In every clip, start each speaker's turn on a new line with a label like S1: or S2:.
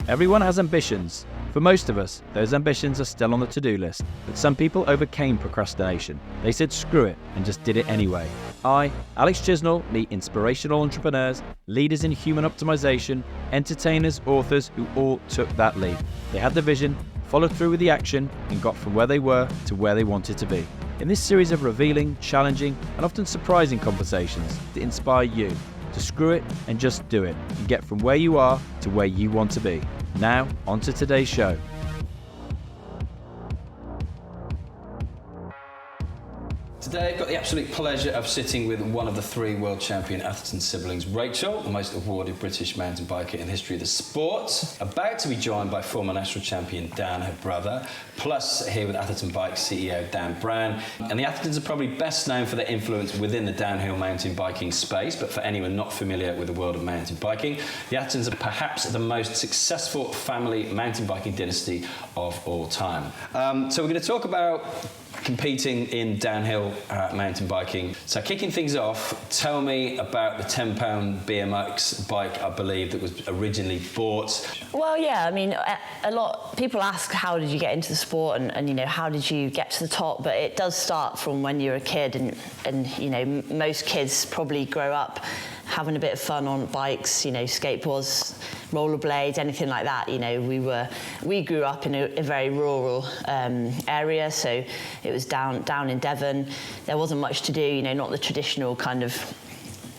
S1: Everyone has ambitions. For most of us, those ambitions are still on the to-do list, but some people overcame procrastination. They said screw it and just did it anyway. I, Alex Chisnall, meet inspirational entrepreneurs, leaders in human optimization, entertainers, authors who all took that leap. They had the vision, followed through with the action, and got from where they were to where they wanted to be. In this series of revealing, challenging, and often surprising conversations to inspire you to screw it and just do it and get from where you are to where you want to be. Now, on to today's show.
S2: Today I've got the absolute pleasure of sitting with one of the three world champion Atherton siblings, Rachel, the most awarded British mountain biker in the history of the sport, about to be joined by former national champion Dan, her brother, plus here with Atherton Bikes CEO Dan Brown. And the Athertons are probably best known for their influence within the downhill mountain biking space, but for anyone not familiar with the world of mountain biking, the Athertons are perhaps the most successful family mountain biking dynasty of all time. So we're going to talk about competing in downhill mountain biking. So kicking things off, tell me about the £10 BMX bike, I believe, that was originally bought.
S3: Well, yeah, I mean, a lot people ask how did you get into the sport and you know, how did you get to the top, but it does start from when you're a kid and you know, most kids probably grow up having a bit of fun on bikes, you know, skateboards, rollerblades, anything like that. You know, we grew up in a very rural area, so it was down in Devon. There wasn't much to do, you know, not the traditional kind of,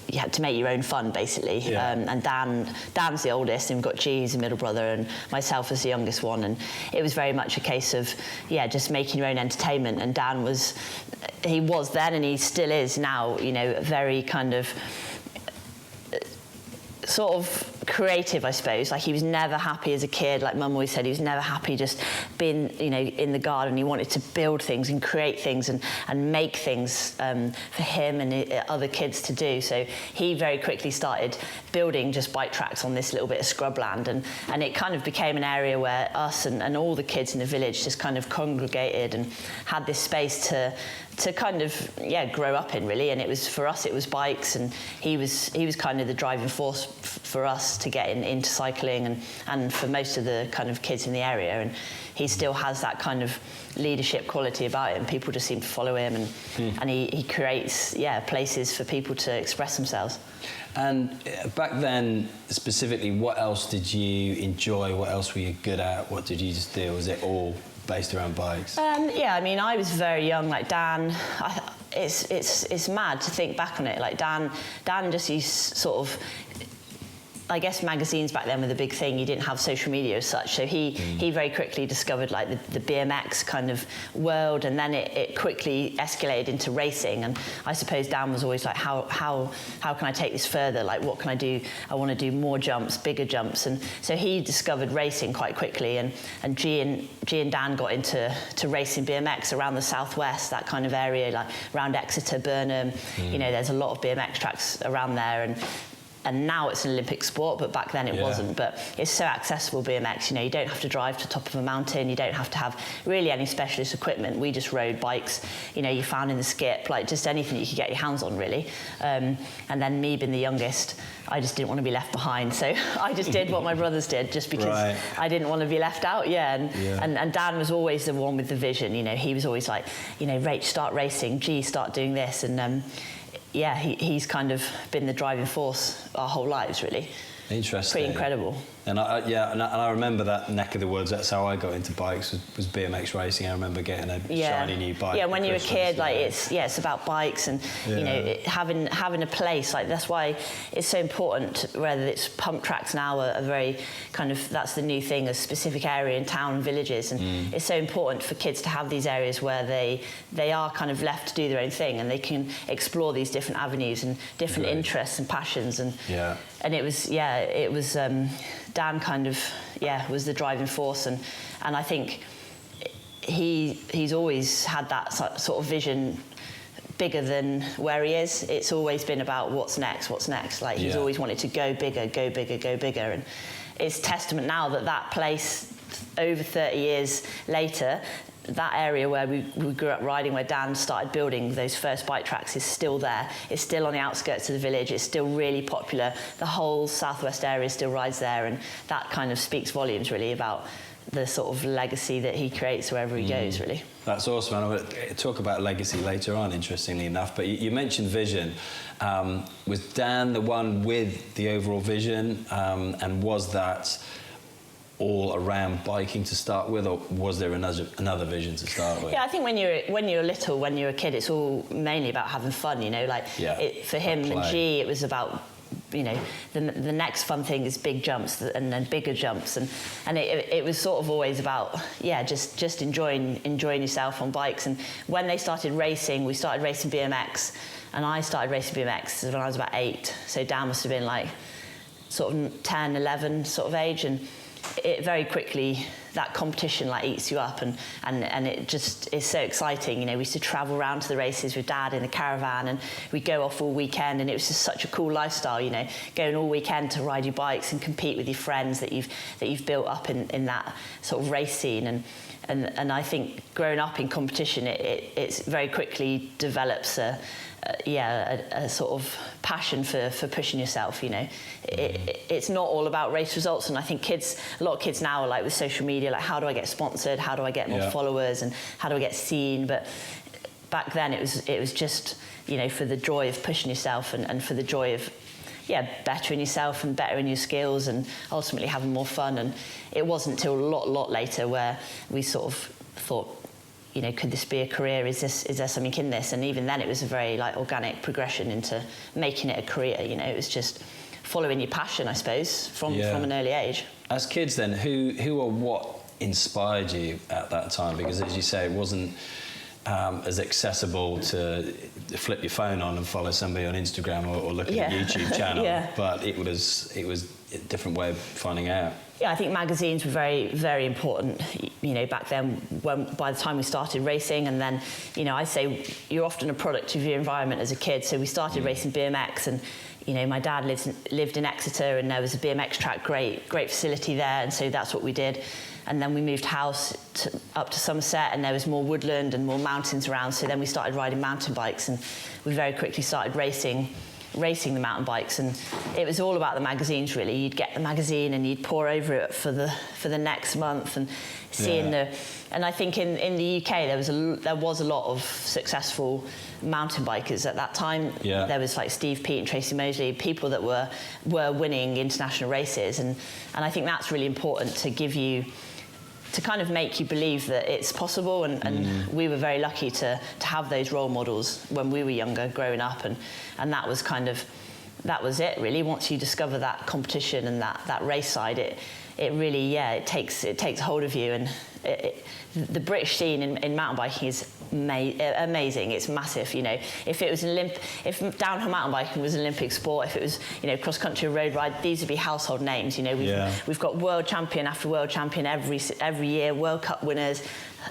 S3: you had to make your own fun, basically.
S2: Yeah.
S3: And Dan's the oldest, and we've got G, who's the middle brother, and myself as the youngest one. And it was very much a case of, yeah, just making your own entertainment. And Dan was then, and he still is now, you know, very kind of sort of creative, I suppose. Like, he was never happy as a kid. Like Mum always said, he was never happy just being, you know, in the garden. He wanted to build things and create things and make things for him and other kids to do. So he very quickly started building just bike tracks on this little bit of scrubland, and it kind of became an area where us and all the kids in the village just kind of congregated and had this space to kind of, yeah, grow up in, really. And it was, for us, it was bikes, and he was kind of the driving force for us to get into cycling and for most of the kind of kids in the area. And he still has that kind of leadership quality about him. People just seem to follow him, and he creates, yeah, places for people to express themselves.
S2: And back then, specifically, what else did you enjoy? What else were you good at? What did you just do? Was it all based around bikes?
S3: Yeah, I mean, I was very young. Like Dan, it's mad to think back on it. Like Dan just used sort of, I guess magazines back then were the big thing. You didn't have social media as such, so he very quickly discovered like the BMX kind of world, and then it quickly escalated into racing. And I suppose Dan was always like, how can I take this further? Like, what can I do? I want to do more jumps, bigger jumps. And so he discovered racing quite quickly, and G and Dan got into racing BMX around the southwest, that kind of area, like around Exeter, Burnham. You know, there's a lot of BMX tracks around there, and now it's an Olympic sport, but back then it wasn't. But it's so accessible, BMX. You know, you don't have to drive to the top of a mountain. You don't have to have really any specialist equipment. We just rode bikes, you know, you found in the skip, like just anything you could get your hands on, really. And then me being the youngest, I just didn't want to be left behind. So I just did what my brothers did, just because I didn't want to be left out. And Dan was always the one with the vision. You know, he was always like, you know, Rach, start racing. G, start doing this. And yeah, he's kind of been the driving force our whole lives, really.
S2: Interesting.
S3: Pretty incredible.
S2: And I remember that neck of the woods. That's how I got into bikes, was BMX racing. I remember getting a shiny new bike.
S3: Yeah, when you're a kid, like it's about bikes, and you know, having a place. Like, that's why it's so important. Whether it's pump tracks now are very kind of, that's the new thing, a specific area in town and villages, and it's so important for kids to have these areas where they are kind of left to do their own thing, and they can explore these different avenues and different interests and passions. And it was Dan kind of, was the driving force, and I think he's always had that sort of vision bigger than where he is. It's always been about what's next. Like, he's always wanted to go bigger, and it's testament now that place over 30 years later that area where we grew up riding, where Dan started building those first bike tracks, is still there. It's still on the outskirts of the village. It's still really popular. The whole southwest area still rides there, and that kind of speaks volumes really about the sort of legacy that he creates wherever he goes, really.
S2: That's awesome. And I'm going to talk about legacy later on, interestingly enough. But you mentioned vision. Was Dan the one with the overall vision, and was that all around biking to start with, or was there another vision to start with?
S3: Yeah, I think when you're little, when you're a kid, it's all mainly about having fun, you know. Like for him and G, it was about, you know, the next fun thing is big jumps and then bigger jumps, and it was sort of always about just enjoying yourself on bikes. And when they started racing, we started racing BMX, and I started racing BMX when I was about 8, so Dan must have been like sort of 10, 11 sort of age, and it very quickly, that competition like eats you up, and it just is so exciting. You know, we used to travel around to the races with Dad in the caravan, and we'd go off all weekend, and it was just such a cool lifestyle, you know, going all weekend to ride your bikes and compete with your friends that you've built up in that sort of race scene. And I think growing up in competition, it very quickly develops a sort of passion for pushing yourself, you know. It's not all about race results, and I think a lot of kids now are like with social media, like, how do I get sponsored, how do I get more followers, and how do I get seen? But back then it was just, you know, for the joy of pushing yourself, and for the joy of bettering yourself and bettering your skills, and ultimately having more fun. And it wasn't until a lot later where we sort of thought, you know, could this be a career? Is there something in this? And even then, it was a very like organic progression into making it a career. You know, it was just following your passion, I suppose, from an early age.
S2: As kids, then, who or what inspired you at that time? Because, as you say, it wasn't as accessible to flip your phone on and follow somebody on Instagram or look at a YouTube channel. But it was a different way of finding out.
S3: Yeah, I think magazines were very, very important, you know, back then, by the time we started racing. And then, you know, I say you're often a product of your environment as a kid. So we started racing BMX, and, you know, my dad lived in Exeter, and there was a BMX track, great facility there. And so that's what we did. And then we moved house up to Somerset, and there was more woodland and more mountains around. So then we started riding mountain bikes, and we very quickly started racing the mountain bikes. And it was all about the magazines, really. You'd get the magazine and you'd pore over it for the next month, and seeing and I think in the UK there was a lot of successful mountain bikers at that time. There was like Steve Peat and Tracy Mosley, people that were winning international races, and I think that's really important to kind of make you believe that it's possible, and we were very lucky to have those role models when we were younger, growing up, and that was it really. Once you discover that competition and that race side, it really it takes hold of you. And the British scene in mountain biking is amazing. It's massive, you know. If downhill mountain biking was an Olympic sport, if it was, you know, cross country or road ride, these would be household names. You know, we've got world champion after world champion every year, World Cup winners,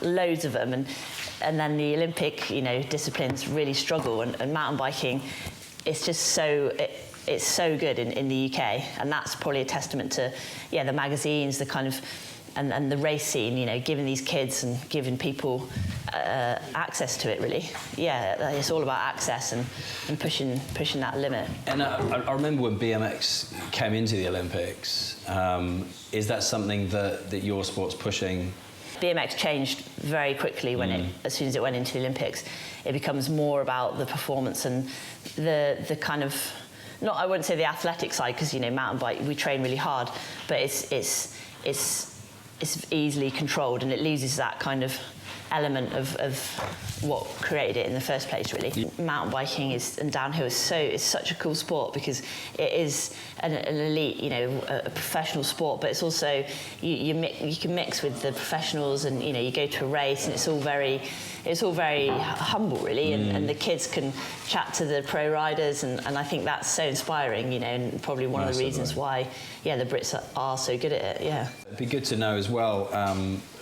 S3: loads of them, and then the Olympic, you know, disciplines really struggle, and mountain biking, it's just it's so good in the UK, and that's probably a testament to the magazines, the kind of and the race scene, you know, giving these kids and giving people access to it, really. It's all about access and pushing that limit.
S2: And I remember when BMX came into the Olympics. Is that something that your sport's pushing?
S3: BMX changed very quickly as soon as it went into the Olympics. It becomes more about the performance and the kind of, not, I wouldn't say the athletic side, because, you know, mountain bike, we train really hard, but it's easily controlled, and it loses that kind of element of what created it in the first place, really. Mountain biking and downhill is such a cool sport, because it is an elite, you know, a professional sport, but it's also you can mix with the professionals, and, you know, you go to a race and it's all very humble, really, and the kids can chat to the pro riders, and I think that's so inspiring, you know, and probably one of the reasons why the Brits are so good at it.
S2: It'd be good to know as well,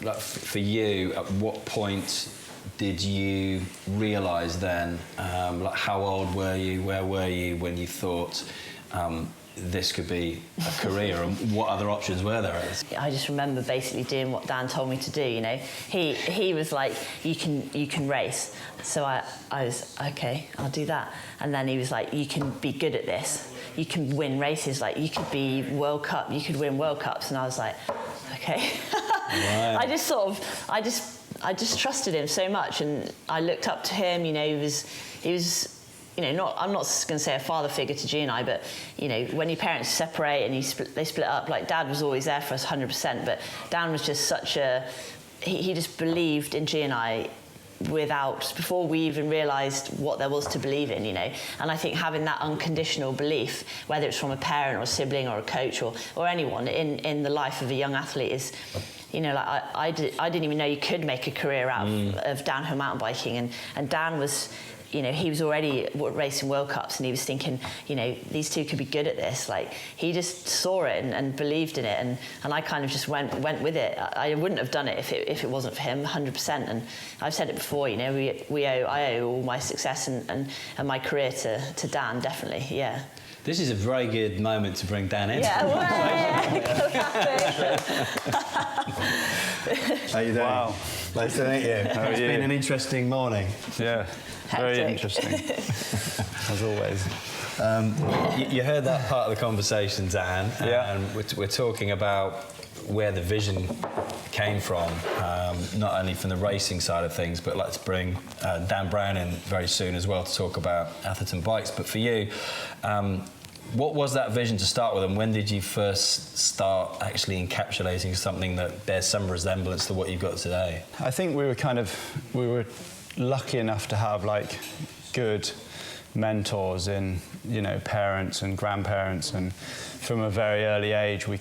S2: like for you, at what point did you realise then, like how old were you, where were you when you thought, this could be a career, and what other options were there?
S3: I just remember basically doing what Dan told me to do. You know, he was like, you can race. So I was okay, I'll do that. And then he was like, you can be good at this. You can win races. Like you could be World Cup. You could win World Cups. And I was like, okay.
S2: Right.
S3: I just trusted him so much, and I looked up to him. You know, he was. You know, I'm not going to say a father figure to G and I, but, you know, when your parents separate and they split up, like, Dad was always there for us 100%, but Dan was just such a... He just believed in G and I before we even realised what there was to believe in, you know. And I think having that unconditional belief, whether it's from a parent or a sibling or a coach or anyone in the life of a young athlete is... You know, like I didn't even know you could make a career out of downhill mountain biking, and Dan was... You know, he was already racing World Cups, and he was thinking, you know, these two could be good at this. Like, he just saw it and believed in it, and I kind of just went with it. I wouldn't have done it if it wasn't for him, 100%. And I've said it before, you know, I owe all my success and my career to Dan, definitely, yeah.
S2: This is a very good moment to bring Dan in.
S3: Yeah, well,
S2: How you doing?
S4: Wow.
S2: Nice to meet you.
S4: How are
S2: It's
S4: you?
S2: been an interesting morning.
S4: Yeah, very
S3: Hectic.
S4: interesting, as always.
S2: You heard that part of the conversation, Dan,
S4: Yeah.
S2: and we're talking about where the vision came from, not only from the racing side of things, but let's bring Dan Brown in very soon as well to talk about Atherton Bikes. But for you, what was that vision to start with, and when did you first start actually encapsulating something that bears some resemblance to what you've got today?
S4: I think we were lucky enough to have like good mentors in, you know, parents and grandparents, and from a very early age we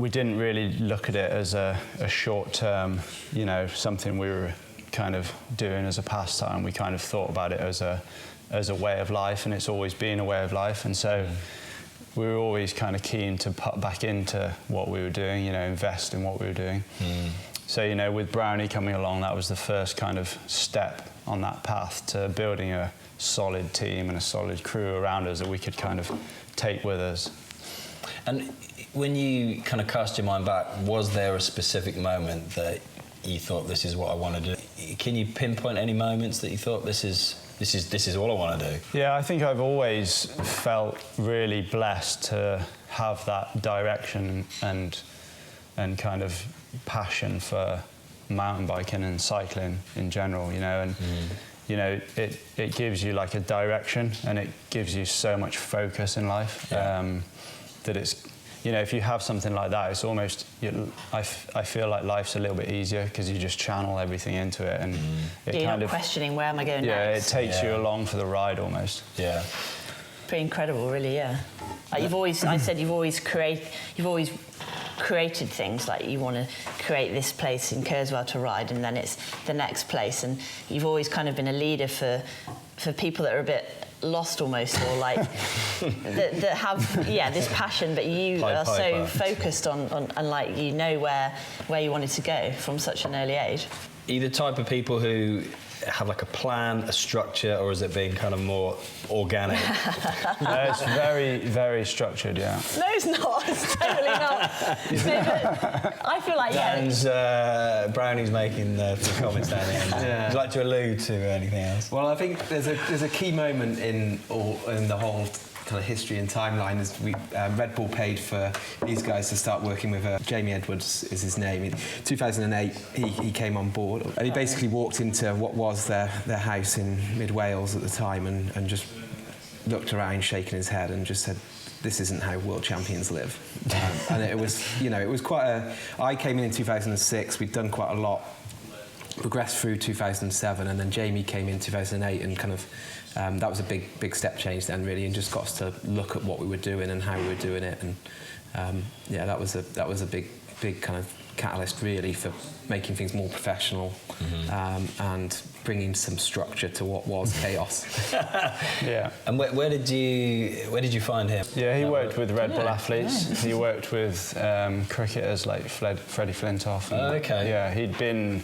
S4: didn't really look at it as a short-term, you know, something we were kind of doing as a pastime. We kind of thought about it as a way of life, and it's always been a way of life. And so we were always kind of keen to put back into what we were doing, you know, invest in what we were doing. So, you know, with Brownie coming along, that was the first kind of step on that path to building a solid team and a solid crew around us that we could kind of take with us.
S2: And when you kind of cast your mind back, was there a specific moment that you thought, this is what I want to do? Can you pinpoint any moments that you thought, this is all I want to do?
S4: Yeah, I think I've always felt really blessed to have that direction and kind of passion for mountain biking and cycling in general, you know, and you know, it gives you like a direction, and it gives you so much focus in life. That it's, you know, if you have something like that, it's almost, I feel like life's a little bit easier because you just channel everything into it, and it
S3: You're
S4: kind
S3: not
S4: of
S3: questioning where am I going
S4: yeah,
S3: next.
S4: it takes you along for the ride almost.
S2: Yeah.
S3: Pretty incredible, really, yeah. Like you've always created things, like you want to create this place in Kurzweil to ride, and then it's the next place, and you've always kind of been a leader for people that are a bit lost almost, or like that have this passion, but you are so focused on and like you know where you wanted to go from such an early age.
S2: Are you the type of people who have like a plan, a structure, or is it being kind of more organic?
S4: No, it's very, very structured, yeah.
S3: No, it's not. It's totally not. No, but I feel like,
S2: Dan's, Brownie's making the comments down here.
S5: Yeah.
S2: Would you like to allude to anything else?
S5: Well, I think there's a key moment in the whole kind of history and timeline is Red Bull paid for these guys to start working with Jamie Edwards is his name. In 2008 he came on board, and he basically walked into what was their house in mid Wales at the time and just looked around shaking his head and just said, this isn't how world champions live. And it was, you know, it was quite I came in 2006, we'd done quite a lot, progressed through 2007, and then Jamie came in 2008 and kind of that was a big step change then, really, and just got us to look at what we were doing and how we were doing it, and that was a big kind of catalyst, really, for making things more professional and bringing some structure to what was chaos.
S4: Yeah.
S2: And where did you find him?
S4: Yeah, he worked with Red Bull athletes. He worked with cricketers like Freddie Flintoff.
S2: Oh, okay.
S4: Yeah, he'd been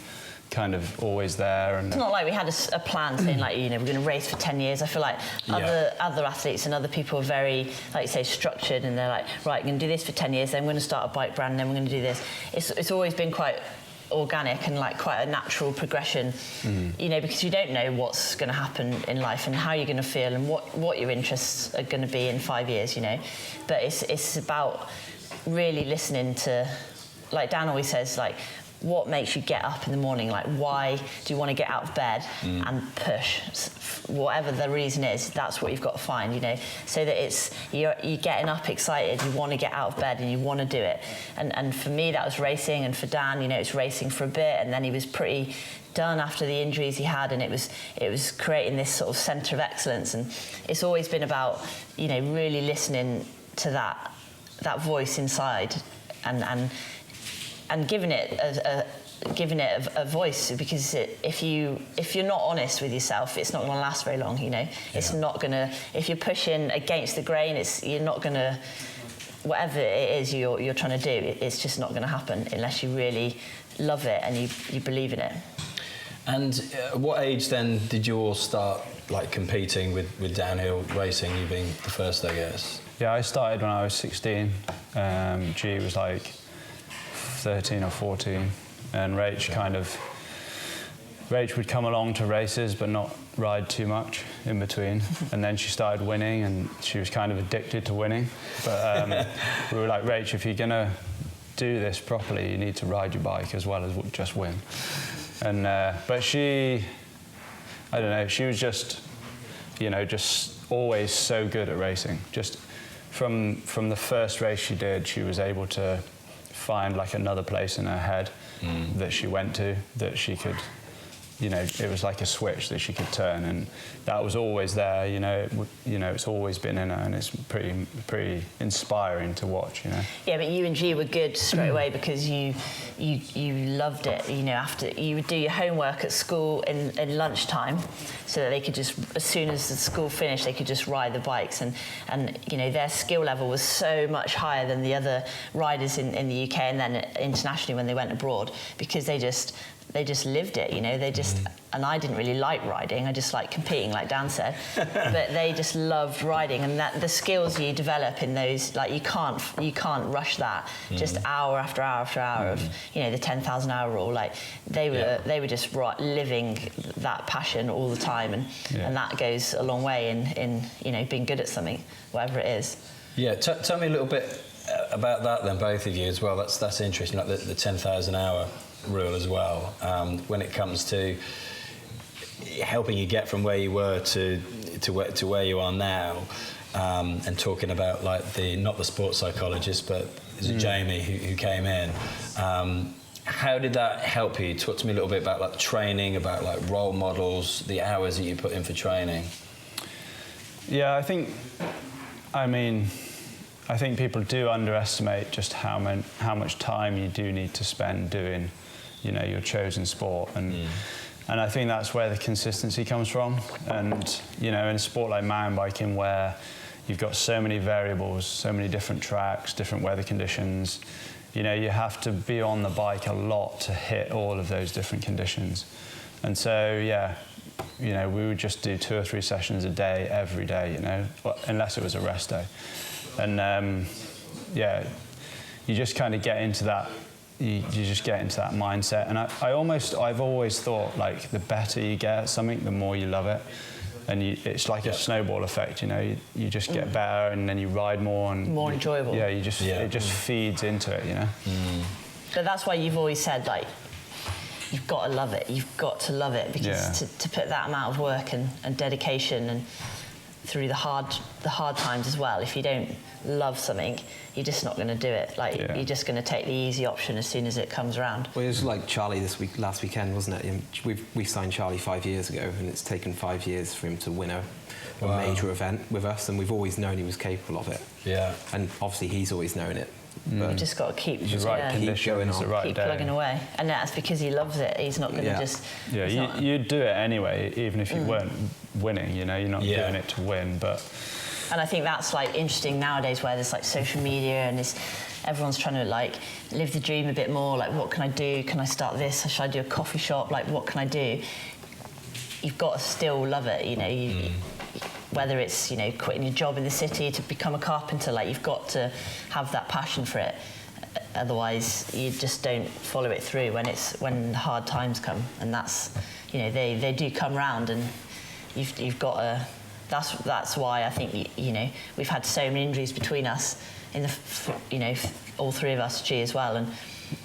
S4: kind of always there. And
S3: it's not like we had a plan saying like, you know, we're going to race for 10 years. I feel like other athletes and other people are very, like you say, structured, and they're like, right, we're going to do this for 10 years, then we're going to start a bike brand, then we're going to do this. It's always been quite organic and like quite a natural progression, you know, because you don't know what's going to happen in life and how you're going to feel and what your interests are going to be in 5 years, you know. But it's about really listening to, like Dan always says, like, what makes you get up in the morning? Like, why do you want to get out of bed and push? Whatever the reason is, that's what you've got to find, you know, so that it's you're getting up excited, you want to get out of bed and you want to do it. And for me, that was racing, and for Dan, you know, it's racing for a bit, and then he was pretty done after the injuries he had, and it was creating this sort of centre of excellence. And it's always been about, you know, really listening to that voice inside and giving it a voice, because if you're not honest with yourself, it's not going to last very long, you know. It's not going to, if you're pushing against the grain, you're not going to, whatever it is you're trying to do, it's just not going to happen unless you really love it and you believe in it.
S2: And at what age then did you all start like competing with downhill racing, you being the first, I guess?
S4: Yeah, I started when I was 16. G was like 13 or 14, and Rach would come along to races but not ride too much in between, and then she started winning, and she was kind of addicted to winning. But we were like, Rach, if you're gonna do this properly, you need to ride your bike as well as just win. And but she, I don't know, she was just, you know, just always so good at racing. Just from the first race she did, she was able to find like another place in her head that she went to, that she could, you know, it was like a switch that she could turn, and that was always there, you know. It's always been in her, and it's pretty inspiring to watch, you know. Yeah,
S3: but you and G were good straight away because you loved it, you know. After you would do your homework at school in lunchtime, so that they could just, as soon as the school finished, they could just ride the bikes, and you know, their skill level was so much higher than the other riders in the UK and then internationally when they went abroad, because they just lived it, you know. They just, and I didn't really like riding, I just liked competing, like Dan said. But they just loved riding, and that the skills you develop in those, like, you can't rush that. Just hour after hour after hour of, you know, the 10,000 hour rule. Like, they were just living that passion all the time, and that goes a long way in you know, being good at something, whatever it is.
S2: Yeah, tell me a little bit about that then, both of you as well. That's interesting, like the 10,000 hour rule as well, when it comes to helping you get from where you were to where you are now, and talking about like not the sports psychologist, but is it Jamie who came in. How did that help you? Talk to me a little bit about like training, about like role models, the hours that you put in for training.
S4: Yeah, I think people do underestimate just how much time you do need to spend doing, you know, your chosen sport, and I think that's where the consistency comes from. And you know, in a sport like mountain biking, where you've got so many variables, so many different tracks, different weather conditions, you know, you have to be on the bike a lot to hit all of those different conditions. And so, yeah, you know, we would just do 2 or 3 sessions a day, every day, you know, unless it was a rest day. And yeah, you just kind of get into that. You just get into that mindset. And I've always thought, like, the better you get at something, the more you love it. And it's like a snowball effect, you know. You just get better, and then you ride more, and
S3: more enjoyable.
S4: Yeah, it just feeds into it, you know.
S3: But that's why you've always said, like, you've got to love it. You've got to love it, because to put that amount of work and dedication and through the hard times as well, if you don't love something, you're just not going to do it. Like, you're just going to take the easy option as soon as it comes around.
S5: Well, it was like Charlie last weekend, wasn't it? We signed Charlie 5 years ago, and it's taken 5 years for him to win a major event with us, and we've always known he was capable of it. Yeah. And obviously he's always known it.
S3: You've just got to keep
S4: going on,
S3: keep plugging away, and that's because he loves it. He's not going to just.
S4: Yeah, you'd do it anyway, even if you weren't winning. You know, you're not doing it to win, but.
S3: And I think that's like interesting nowadays, where there's like social media and this everyone's trying to like live the dream a bit more. Like, what can I do? Can I start this? Should I do a coffee shop? Like, what can I do? You've got to still love it, you know. Whether it's, you know, quitting your job in the city to become a carpenter, like, you've got to have that passion for it. Otherwise, you just don't follow it through when hard times come, and that's, you know, they do come round, and you've got to. That's why I think, you know, we've had so many injuries between us in the, you know, all three of us, G as well, and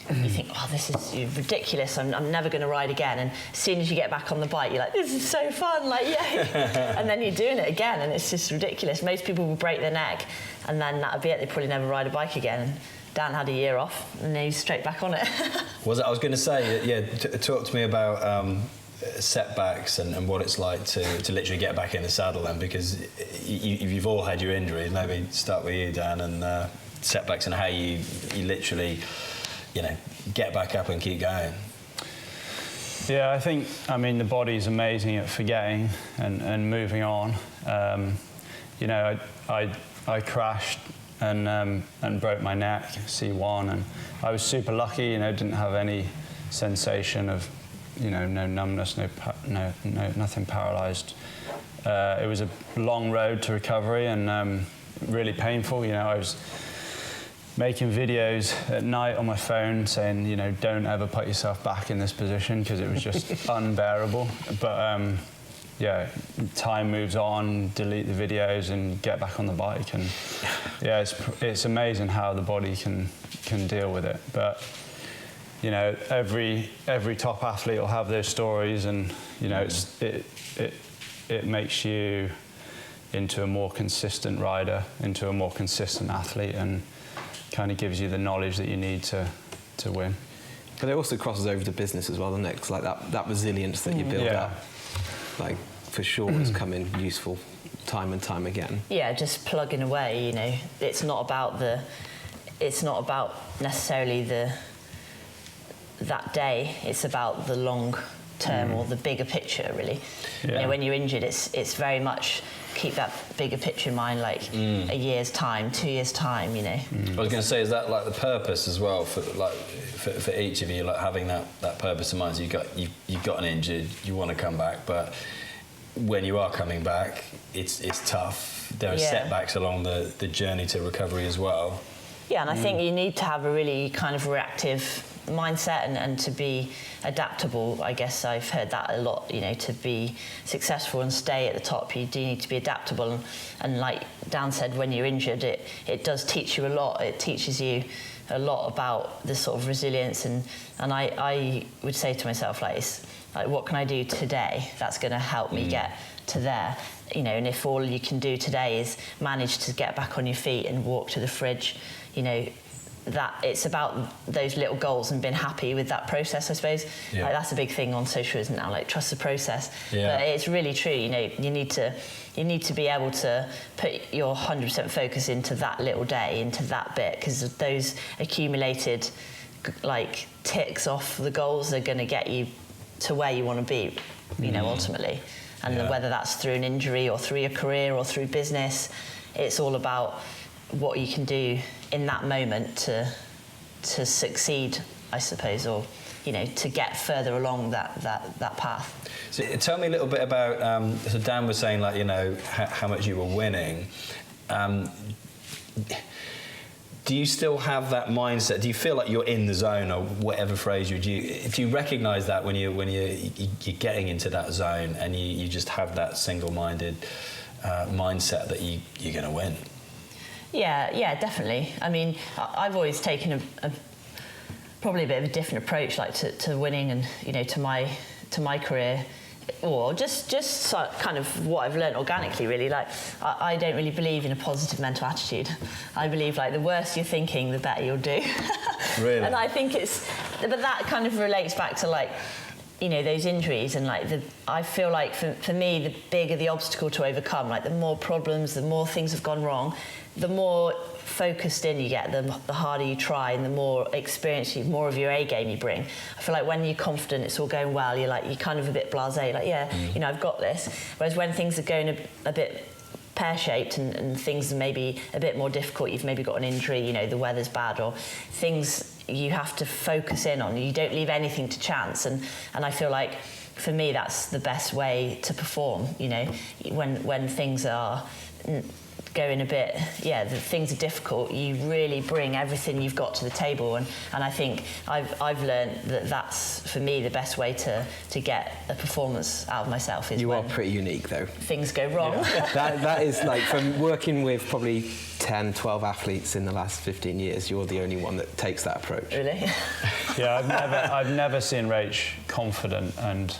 S3: you think, oh, this is ridiculous, I'm never going to ride again. And as soon as you get back on the bike, you're like, this is so fun, like, yay. And then you're doing it again, and it's just ridiculous. Most people will break their neck, and then that'll be it. They probably never ride a bike again. And Dan had a year off, and then he's straight back on it.
S2: I was going to say, yeah, talk to me about setbacks and what it's like to literally get back in the saddle then, because you've all had your injuries. Maybe start with you, Dan, and setbacks and how you literally, you know, get back up and keep going.
S4: Yeah, I mean, the body's amazing at forgetting and moving on. You know, I crashed and broke my neck, C1, and I was super lucky, you know, didn't have any sensation of, you know, no numbness, no nothing paralysed. It was a long road to recovery and really painful. You know, I was making videos at night on my phone saying, you know, don't ever put yourself back in this position, because it was just unbearable. But yeah, time moves on, delete the videos and get back on the bike, and yeah, it's amazing how the body can deal with it. But you know, every top athlete will have those stories, and you know, it makes you into a more consistent rider, into a more consistent athlete, and kind of gives you the knowledge that you need to win.
S5: But it also crosses over to business as well, doesn't it? 'Cause like that resilience that you build up, like, for sure has come in useful time and time again.
S3: Yeah, just plugging away, you know. It's not about necessarily that day. It's about the long term or the bigger picture, really.
S4: Yeah.
S3: You know, when you're injured, it's very much keep that bigger picture in mind, like a year's time, 2 years' time, you know.
S2: I was going to say, is that like the purpose as well for each of you, like having that purpose in mind? So you've gotten injured, you want to come back, but when you are coming back, it's tough. There are setbacks along the journey to recovery as well.
S3: Yeah, and I think you need to have a really kind of reactive mindset and to be adaptable. I guess I've heard that a lot, you know, to be successful and stay at the top, you do need to be adaptable. And like Dan said, when you're injured, it does teach you a lot. It teaches you a lot about the sort of resilience, and I would say to myself, like, what can I do today that's going to help me get to there? You know, and if all you can do today is manage to get back on your feet and walk to the fridge, you know, that it's about those little goals and being happy with that process, I suppose.
S2: Yeah.
S3: Like, that's a big thing on social, isn't it now? Like, trust the process.
S2: Yeah.
S3: But it's really true. You know, you need to be able to put your 100% focus into that little day, into that bit, because those accumulated, like, ticks off the goals are going to get you to where you want to be, you know, ultimately. And whether that's through an injury or through your career or through business, it's all about what you can do in that moment to succeed, I suppose, or, you know, to get further along that path.
S2: So tell me a little bit about, so Dan was saying, like, you know, how much you were winning. Do you still have that mindset? Do you feel like you're in the zone, or whatever phrase you use? Do you recognise that when you're getting into that zone, and you just have that single-minded mindset that you're going to win?
S3: Yeah, definitely. I mean, I've always taken probably a bit of a different approach, like to winning, and, you know, to my career, or just kind of what I've learned organically, really. Like, I don't really believe in a positive mental attitude. I believe, like, the worse you're thinking, the better you'll do.
S2: Really?
S3: And I think but that kind of relates back to, like, you know, those injuries, and like I feel like for me, the bigger the obstacle to overcome, like the more problems, the more things have gone wrong, the more focused in you get, the harder you try, and the more experience more of your A game you bring. I feel like when you're confident, it's all going well, you're kind of a bit blasé, like, you know, I've got this. Whereas when things are going a bit pear-shaped and things are maybe a bit more difficult, you've maybe got an injury, you know, the weather's bad, or things you have to focus in on. You don't leave anything to chance, and I feel like for me that's the best way to perform, you know, when things are going a bit, the things are difficult, you really bring everything you've got to the table, and I think I've learned that that's for me the best way to get a performance out of myself is
S5: you
S3: when
S5: are pretty unique though.
S3: things go wrong.
S5: That is like, from working with probably 10, 12 athletes in the last 15 years, you're the only one that takes that approach.
S3: Really?
S4: Yeah, I've never seen Rach confident and,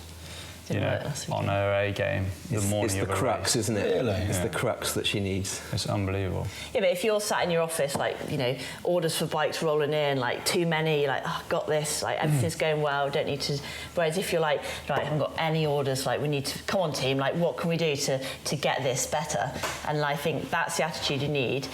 S4: you know, on her A game the morning of a race.
S5: It's the crux, isn't it?
S2: Really?
S5: It's the crux that she needs.
S4: It's unbelievable.
S3: Yeah, but if you're sat in your office, like, you know, orders for bikes rolling in, like too many, you're like, oh, got this, like everything's going well, don't need to. Whereas if you're like, right, I haven't got any orders, like we need to, come on team, like what can we do to get this better? And I think that's the attitude you need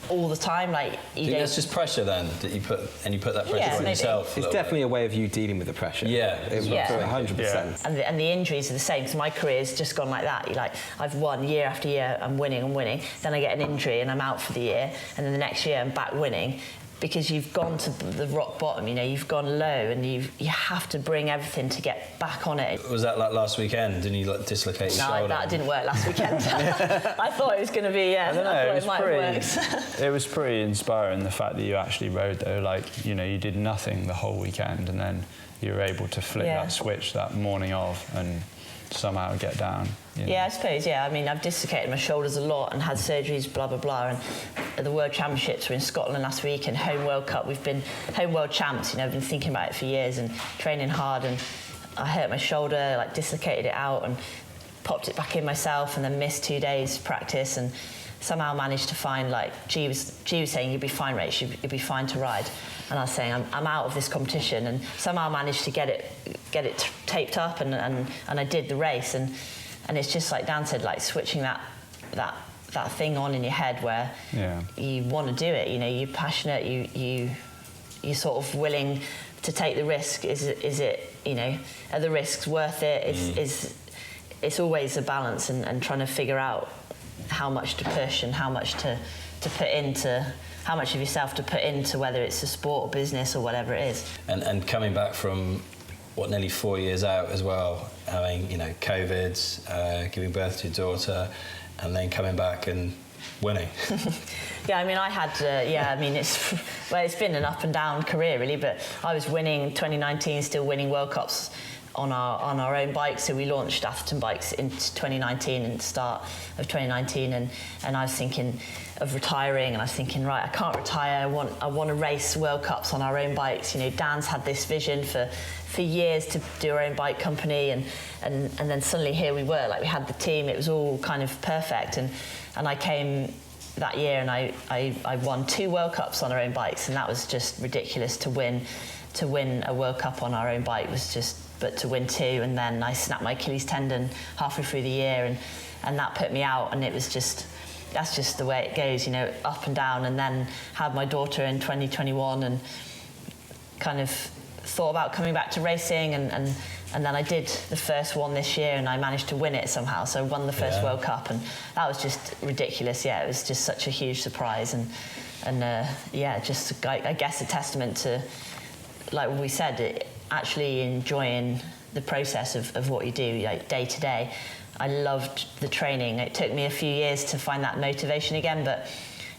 S3: all the time. Like, you
S2: think
S3: don't.
S2: that's just pressure then that you put that pressure
S3: Yeah,
S2: on
S3: maybe.
S2: yourself.
S5: It's definitely a way of you dealing with the pressure.
S2: Yeah.
S3: Yeah.
S5: 100%.
S3: And the injuries are the same. So my career's just gone like that. You're like, I've won year after year, I'm winning. Then I get an injury and I'm out for the year. And then the next year I'm back winning. Because you've gone to the rock bottom, you know, you've gone low, and you have to bring everything to get back on it.
S2: Was that like last weekend? Didn't you like dislocate your shoulder?
S3: No, that didn't work last weekend. I thought it was going to be,
S4: I don't know,
S3: I thought it might have worked.
S4: It was pretty inspiring, the fact that you actually rode though. Like, you know, you did nothing the whole weekend and then you were able to flip that switch that morning of and somehow get down. You know?
S3: Yeah, I suppose, I mean, I've dislocated my shoulders a lot and had surgeries, blah, blah, blah. And the World Championships were in Scotland last week, and Home World Cup, we've been home world champs, you know, I've been thinking about it for years and training hard, and I hurt my shoulder, like dislocated it out and popped it back in myself, and then missed 2 days practice, and somehow managed to find, like, G was saying, you'll be fine, Rach, you'll be fine to ride. And I was saying, I'm out of this competition, and somehow managed to get it taped up, and I did the race, and it's just like Dan said, like switching that thing on in your head where you want to do it. You know, you're passionate. You're sort of willing to take the risk. Is it? You know, are the risks worth it? It's always a balance, and trying to figure out how much to push and how much to put into. How much of yourself to put into whether it's a sport or business or whatever it is. And
S2: coming back from nearly 4 years out as well, having, you know, COVID, giving birth to your daughter, and then coming back and winning.
S3: Yeah, I mean, I had, I mean, it's been an up and down career really, but I was winning 2019, still winning World Cups on our own bikes. So we launched Atherton Bikes in 2019, in the start of 2019, and I was thinking of retiring, and I was thinking, right, I can't retire. I want to race World Cups on our own bikes. You know, Dan's had this vision for years to do our own bike company, and then suddenly here we were, like we had the team. It was all kind of perfect, and I came that year and I won 2 World Cups on our own bikes, and that was just ridiculous to win a World Cup on our own bike was just. But to win 2, and then I snapped my Achilles tendon halfway through the year, and that put me out, and it was just, that's just the way it goes, you know, up and down. And then had my daughter in 2021 and kind of thought about coming back to racing, and then I did the first one this year, and I managed to win it somehow. So I won the first World Cup, and that was just ridiculous. Yeah, it was just such a huge surprise, and just I guess a testament to, like we said, actually enjoying the process of what you do, like day to day. I loved the training. It took me a few years to find that motivation again, but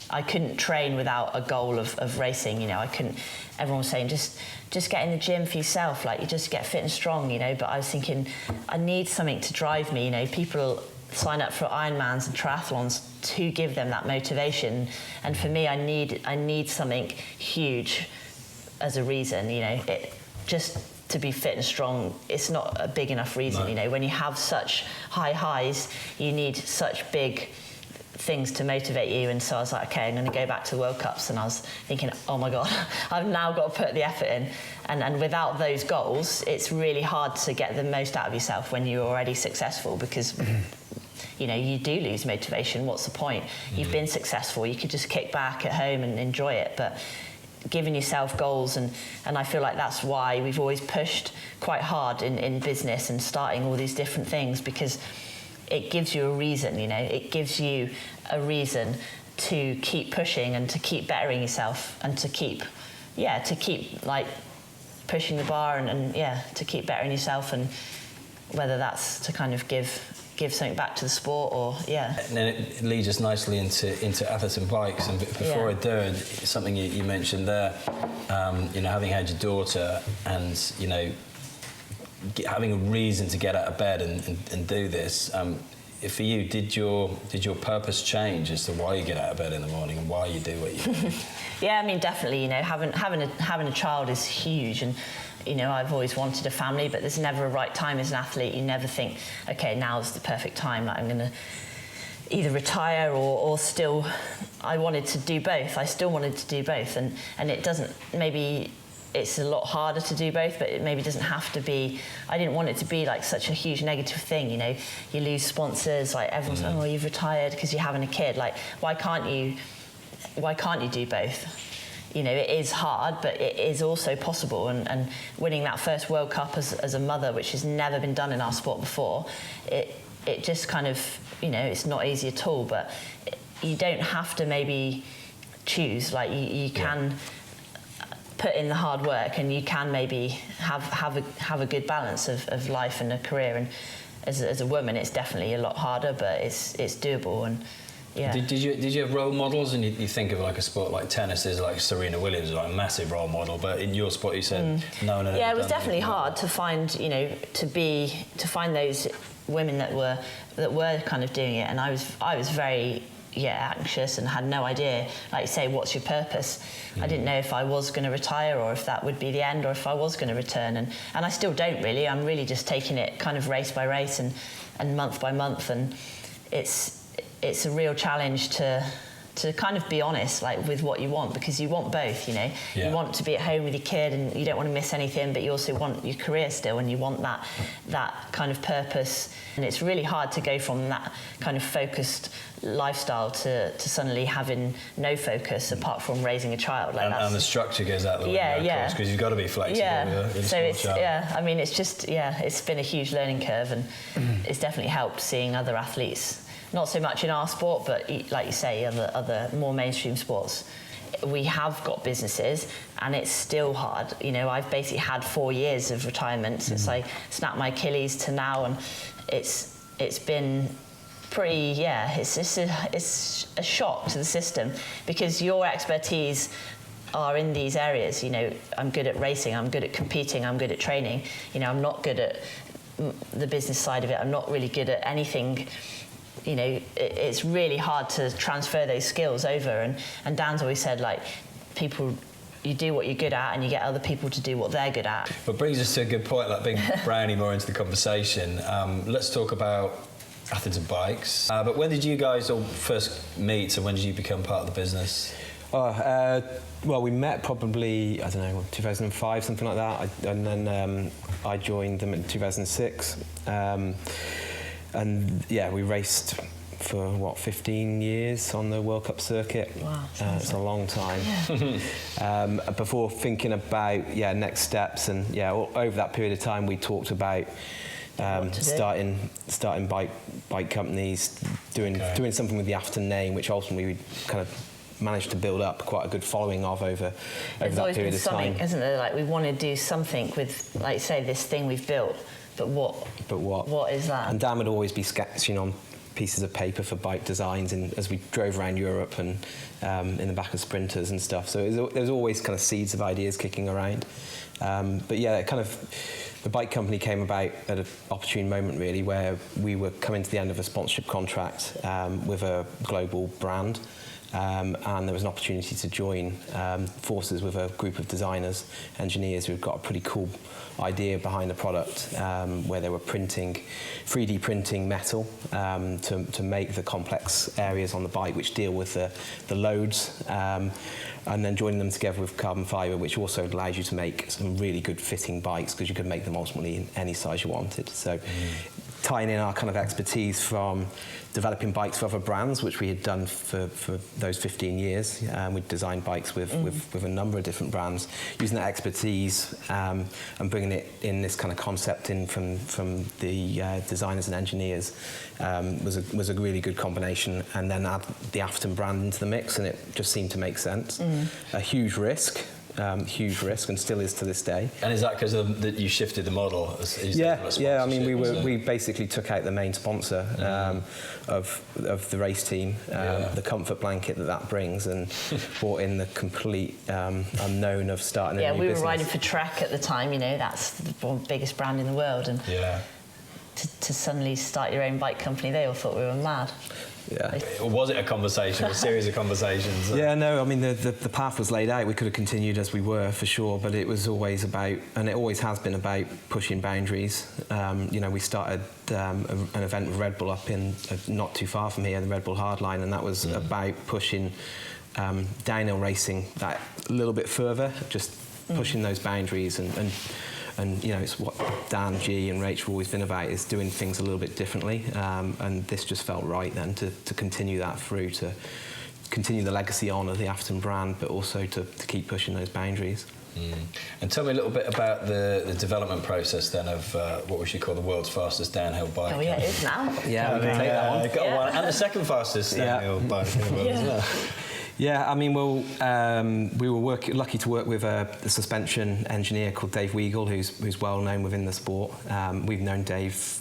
S3: I couldn't train without a goal of racing. You know, I couldn't. Everyone was saying just get in the gym for yourself, like you just get fit and strong. You know, but I was thinking I need something to drive me. You know, people sign up for Ironmans and triathlons to give them that motivation, and for me, I need something huge as a reason. You know, just to be fit and strong, it's not a big enough reason. No. You know, when you have such high highs, you need such big things to motivate you. And so I was like, okay, I'm going to go back to the World Cups. And I was thinking, oh my God, I've now got to put the effort in. And without those goals, it's really hard to get the most out of yourself when you're already successful, because you know, you do lose motivation. What's the point? You've been successful. You could just kick back at home and enjoy it. But giving yourself goals, and I feel like that's why we've always pushed quite hard in business and starting all these different things, because it gives you a reason, it gives you a reason to keep pushing and to keep bettering yourself and to keep like pushing the bar and to keep bettering yourself, and whether that's to kind of give something back to the sport or
S2: And then it leads us nicely into Atherton Bikes, and before I do, something you mentioned there, having had your daughter and having a reason to get out of bed and do this. For you, did your purpose change as to why you get out of bed in the morning and why you do what you do?
S3: Yeah, I mean, definitely. Having a child is huge, and I've always wanted a family, but there's never a right time as an athlete. You never think, okay, now's the perfect time. Like, I'm going to either retire or still. I wanted to do both. I still wanted to do both, and it doesn't. Maybe it's a lot harder to do both, but it maybe doesn't have to be. I didn't want it to be like such a huge negative thing. You lose sponsors. Like, everyone's like, oh, you've retired because you're having a kid. Like, why can't you do both? It is hard, but it is also possible. And winning that first World Cup as a mother, which has never been done in our sport before, it just kind of, it's not easy at all. But you don't have to maybe choose. Like, you can put in the hard work, and you can maybe have a good balance of life and a career. And as a woman, it's definitely a lot harder, but it's doable. And yeah.
S2: Did you have role models? And you think of like a sport like tennis, there's like Serena Williams, like a massive role model. But in your sport, you said no.
S3: Yeah, it was definitely hard to find, to find those women that were kind of doing it. And I was very anxious and had no idea, like you say, what's your purpose? I didn't know if I was going to retire or if that would be the end, or if I was going to return. And I still don't really. I'm really just taking it kind of race by race and month by month. And it's a real challenge to kind of be honest, like, with what you want, because you want both, You want to be at home with your kid and you don't want to miss anything, but you also want your career still, and you want that kind of purpose. And it's really hard to go from that kind of focused lifestyle to suddenly having no focus apart from raising a child. Like,
S2: and the structure goes out the window, because you've got to be flexible. With a small child.
S3: I mean, it's just it's been a huge learning curve, and it's definitely helped seeing other athletes. Not so much in our sport, but like you say, other more mainstream sports. We have got businesses, and it's still hard. I've basically had 4 years of retirement since I snapped my Achilles to now, and it's been pretty. It's a shock to the system, because your expertise are in these areas. I'm good at racing, I'm good at competing, I'm good at training. I'm not good at the business side of it. I'm not really good at anything. It's really hard to transfer those skills over. And Dan's always said, like, people, you do what you're good at, and you get other people to do what they're good at.
S2: But brings us to a good point, like bringing Brownie more into the conversation. Let's talk about Atherton Bikes. But when did you guys all first meet, and when did you become part of the business?
S5: Well, we met probably, 2005, something like that. And then I joined them in 2006. And we raced for 15 years on the World Cup circuit.
S3: Wow,
S5: it's a long time. Yeah. Before thinking about next steps, and over that period of time, we talked about starting bike companies, doing something with the Atherton name, which ultimately we kind of managed to build up quite a good following of over that period of time.
S3: Isn't there? Like, we want to do something with, like, say, this thing we've built. But what? What is that?
S5: And Dan would always be sketching on pieces of paper for bike designs, and as we drove around Europe and in the back of sprinters and stuff. So there's always kind of seeds of ideas kicking around. The bike company came about at an opportune moment, really, where we were coming to the end of a sponsorship contract with a global brand. And there was an opportunity to join forces with a group of designers, engineers who've got a pretty cool idea behind the product, where they were 3D printing metal to make the complex areas on the bike which deal with the loads, and then joining them together with carbon fibre, which also allows you to make some really good fitting bikes, because you could make them ultimately in any size you wanted. So tying in our kind of expertise from developing bikes for other brands, which we had done for those 15 years. We'd designed bikes with a number of different brands, using that expertise and bringing it in this kind of concept in from the designers and engineers was a really good combination. And then add the Atherton brand into the mix, and it just seemed to make sense. A huge risk, and still is to this day.
S2: And is that because you shifted the model?
S5: Yeah. I mean, we basically took out the main sponsor of the race team, the comfort blanket that brings, and brought in the complete unknown of starting a new business.
S3: Yeah, we were riding for Trek at the time. You know, that's the biggest brand in the world, and to suddenly start your own bike company, they all thought we were mad.
S2: Yeah. Was it a conversation, a series of conversations?
S5: Yeah, no, I mean, the path was laid out. We could have continued as we were, for sure, but it was always about, and it always has been about, pushing boundaries. You know, we started an event with Red Bull up in, not too far from here, the Red Bull Hardline, and that was about pushing downhill racing that little bit further, just pushing those boundaries and you know, it's what Dan, G and Rachel have always been about, is doing things a little bit differently, and this just felt right then to continue that through, to continue the legacy on of the Atherton brand, but also to keep pushing those boundaries.
S2: And tell me a little bit about the development process then of what we should call the world's fastest downhill bike.
S3: Oh yeah, it is now.
S5: Yeah, we can take that one.
S2: Got one, and the second fastest downhill bike in the world as well.
S5: Yeah, I mean, we were lucky to work with a suspension engineer called Dave Weagle, who's well known within the sport. We've known Dave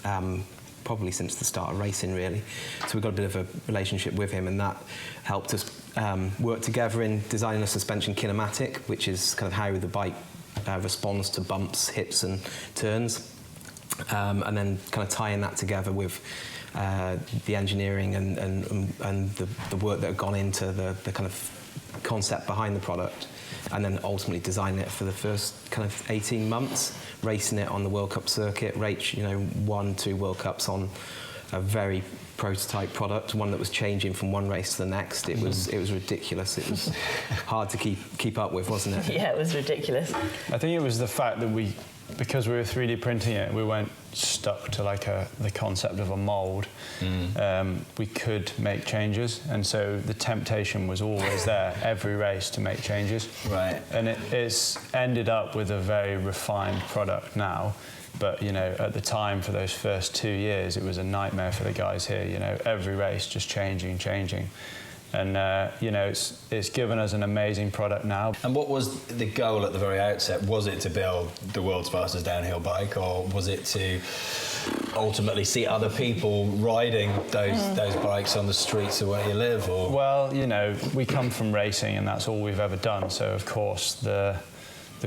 S5: probably since the start of racing, really. So we've got a bit of a relationship with him, and that helped us work together in designing a suspension kinematic, which is kind of how the bike responds to bumps, hits and turns, and then kind of tying that together with the engineering and the work that had gone into the kind of concept behind the product, and then ultimately designing it for the first kind of 18 months, racing it on the World Cup circuit. Rach, you know, won 2 World Cups on a very prototype product, one that was changing from one race to the next. It was ridiculous. It was hard to keep up with, wasn't it?
S3: Yeah, it was ridiculous.
S4: I think it was the fact that because we were 3D printing it, we weren't stuck to like the concept of a mould. We could make changes, and so the temptation was always there every race to make changes.
S2: Right.
S4: And it's ended up with a very refined product now. But you know, at the time, for those first 2 years, it was a nightmare for the guys here. You know, every race just changing. And you know, it's given us an amazing product now.
S2: And what was the goal at the very outset? Was it to build the world's fastest downhill bike, or was it to ultimately see other people riding those bikes on the streets of where you live? Or?
S4: Well, you know, we come from racing, and that's all we've ever done. So of course the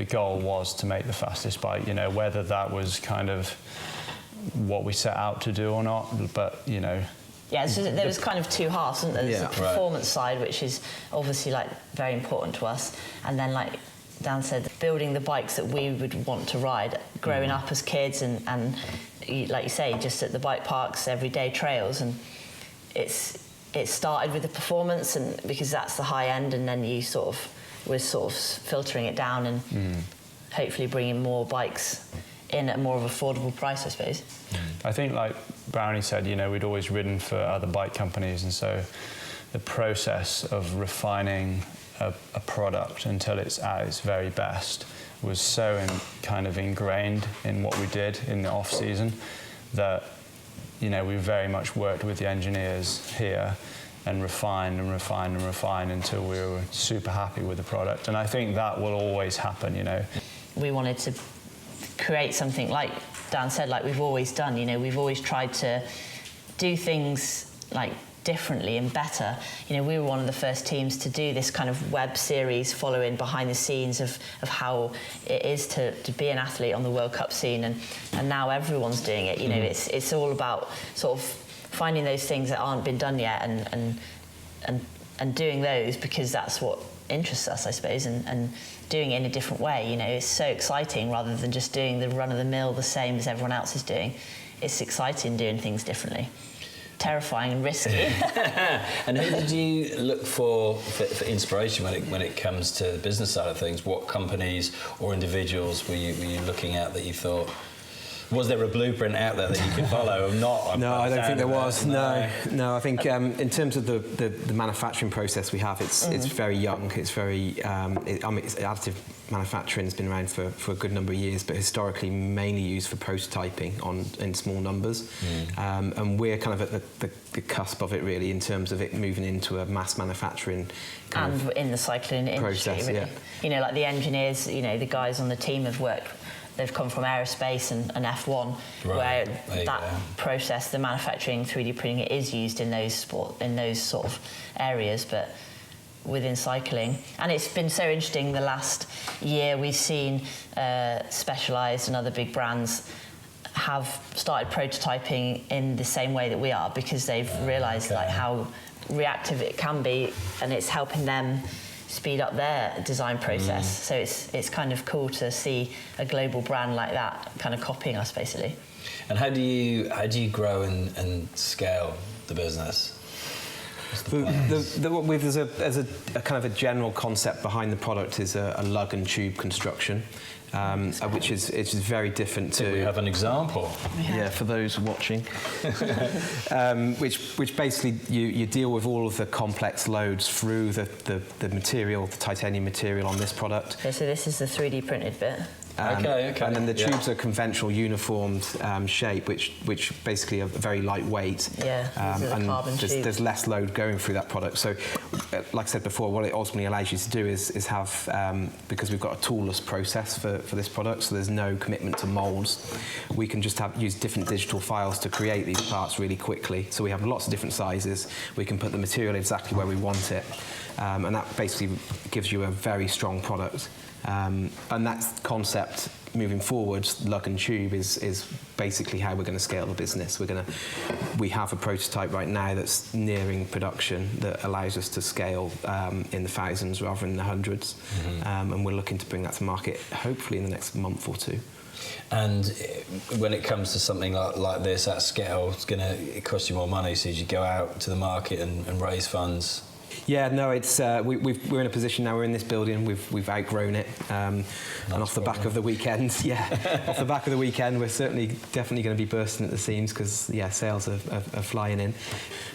S4: goal was to make the fastest bike. You know, whether that was kind of what we set out to do or not, but you know.
S3: Yeah, so there was kind of 2 halves, wasn't there? There's the performance side, which is obviously like very important to us, and then like Dan said, building the bikes that we would want to ride, growing up as kids, and like you say, just at the bike parks, everyday trails, and it started with the performance, and because that's the high end, and then we're sort of filtering it down and hopefully bringing more bikes in at a more of affordable price, I suppose.
S4: I think, like Brownie said, you know, we'd always ridden for other bike companies, and so the process of refining a product until it's at its very best was so kind of ingrained in what we did in the off season that, you know, we very much worked with the engineers here and refined until we were super happy with the product. And I think that will always happen, you know.
S3: We wanted to create something, like Dan said, like we've always done. You know, we've always tried to do things like differently and better. You know, we were one of the first teams to do this kind of web series following behind the scenes of how it is to be an athlete on the World Cup scene, and now everyone's doing it. You know, it's all about sort of finding those things that aren't been done yet and doing those because that's what interests us, I suppose, and doing it in a different way. You know, it's so exciting rather than just doing the run-of-the-mill the same as everyone else is doing. It's exciting doing things differently. Terrifying and risky.
S2: And who did you look for inspiration when it comes to the business side of things? What companies or individuals were you looking at that you thought, Was there a blueprint out there that you could follow? Not.
S5: No, I don't think there was. No. I think in terms of the manufacturing process we have, it's very young. It's very. Additive manufacturing has been around for a good number of years, but historically mainly used for prototyping in small numbers. And we're kind of at the cusp of it, really, in terms of it moving into a mass manufacturing
S3: and in the cycling
S5: process,
S3: industry. Really. You know, like the engineers, you know, the guys on the team have worked. They've come from aerospace and F1, where that process, the manufacturing, 3D printing, it is used in those sort of areas, but within cycling. And it's been so interesting. The last year, we've seen Specialized and other big brands have started prototyping in the same way that we are, because they've realised like how reactive it can be, and it's helping them speed up their design process. So it's kind of cool to see a global brand like that kind of copying us, basically.
S2: And how do you grow and scale the business?
S5: There's a kind of a general concept behind the product is a lug and tube construction, which is very different to.
S2: We have an example.
S5: Yeah, for those watching. Which basically you deal with all of the complex loads through the material, the titanium material on this product.
S3: Okay, so this is the 3D printed bit.
S2: Okay.
S5: And then the tubes are conventional uniformed shape, which basically are very lightweight.
S3: Yeah,
S5: and
S3: carbon
S5: there's less load going through that product. So, like I said before, what it ultimately allows you to do is have, because we've got a toolless process for this product, so there's no commitment to moulds. We can just use different digital files to create these parts really quickly. So we have lots of different sizes. We can put the material exactly where we want it, and that basically gives you a very strong product. And that concept moving forward, lug and tube, is basically how we're going to scale the business. We have a prototype right now that's nearing production that allows us to scale in the thousands rather than the hundreds, and we're looking to bring that to market hopefully in the next month or two.
S2: And when it comes to something like this at scale, it cost you more money, so you go out to the market and raise funds.
S5: Yeah, no, it's we're in a position now. We're in this building. We've outgrown it, and off the back of the weekend, off the back of the weekend, we're definitely going to be bursting at the seams, because sales are flying in.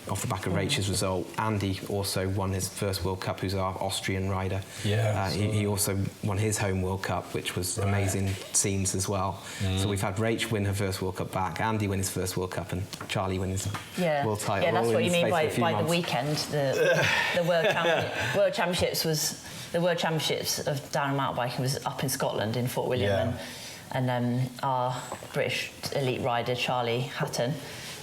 S5: Off the back of Rachel's result, Andy also won his first World Cup, who's our Austrian rider. He also won his home World Cup, which was amazing scenes as well. So we've had Rach win her first World Cup back, Andy win his first World Cup, and Charlie win his world title.
S3: Yeah, that's what you mean by the weekend. The World Championships of downhill mountain biking was up in Scotland in Fort William, and our British elite rider Charlie Hatton,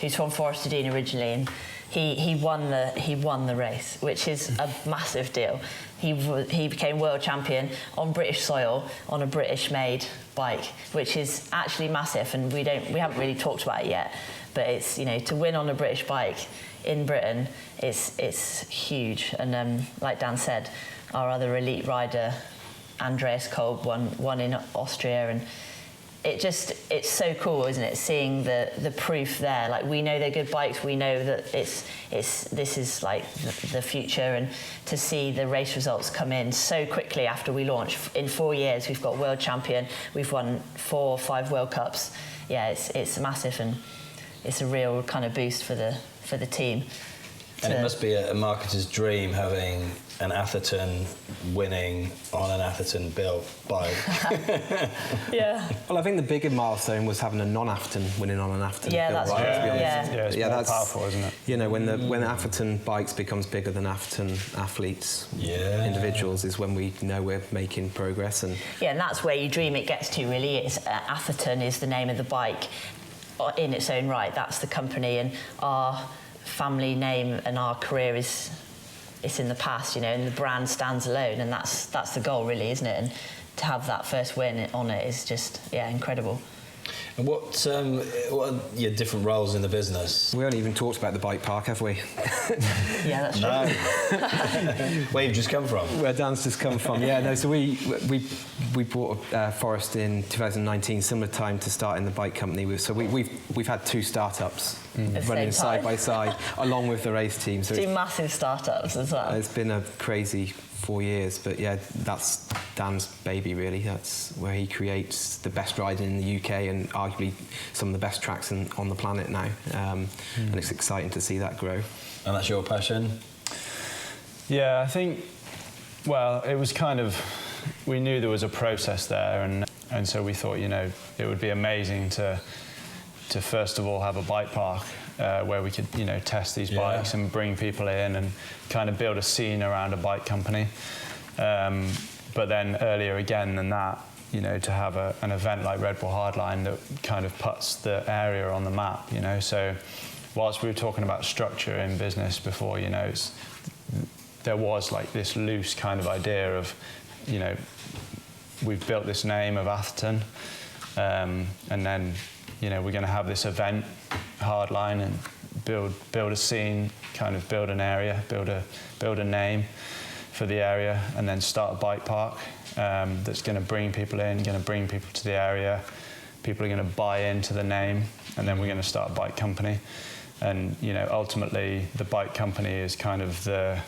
S3: who's from Forest of Dean originally, and he won the race, which is a massive deal. He became world champion on British soil on a British-made bike, which is actually massive, and we haven't really talked about it yet. But it's, to win on a British bike in Britain, it's huge. And like Dan said, our other elite rider, Andreas Kolb, won in Austria, and it's so cool, isn't it? Seeing the proof there. Like, we know they're good bikes. We know that this is like the future, and to see the race results come in so quickly after we launch. In 4 years, we've got world champion. We've won 4 or 5 World Cups. Yeah, it's massive, and it's a real kind of boost for the team.
S2: And it must be a marketer's dream having an Atherton winning on an Atherton built bike.
S3: Yeah.
S5: Well, I think the bigger milestone was having a non-Atherton winning on an Atherton built
S3: that's
S5: bike.
S3: right.
S5: To be honest.
S4: It's more powerful, isn't it?
S5: When Atherton bikes becomes bigger than Atherton athletes, individuals, is when we know we're making progress. And
S3: that's where you dream it gets to, really. It's Atherton is the name of the bike in its own right. That's the company, and our family name and our career it's in the past, and the brand stands alone, and that's the goal, really, isn't it? And to have that first win on it is just incredible.
S2: And what are your different roles in the business?
S5: We haven't even talked about the bike park, have we?
S3: Yeah, that's true.
S2: No. Where you've just come from?
S5: Where Dan's just come from. So we bought Forest in 2019, similar time to starting the bike company. So we've had 2 startups running side by side, along with the race team. So
S3: 2 massive startups as well.
S5: It's been a crazy 4 years, but that's Dan's baby, really. That's where he creates the best riding in the UK and arguably some of the best tracks on the planet now. And it's exciting to see that grow.
S2: And that's your passion?
S4: Yeah, I think, well, it was kind of, we knew there was a process there, and so we thought, you know, it would be amazing to first of all have a bike park where we could, you know, test these bikes and bring people in and kind of build a scene around a bike company. But then earlier again than that, you know, to have an event like Red Bull Hardline that kind of puts the area on the map, you know. So whilst we were talking about structure in business before, you know, there was like this loose kind of idea of, you know, we've built this name of Atherton, and then, you know, we're going to have this event, Hardline, and build a scene, kind of build an area, build a name for the area, and then start a bike park that's going to bring people in, going to bring people to the area. People are going to buy into the name, and then we're going to start a bike company. And, you know, ultimately the bike company is kind of the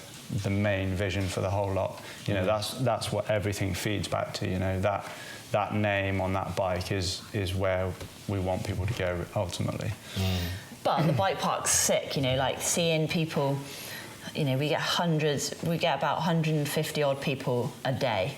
S4: main vision for the whole lot. You know, that's what everything feeds back to. You know, that name on that bike is where we want people to go ultimately.
S3: But the bike park's sick, you know, like seeing people, you know, we get about 150 odd people a day,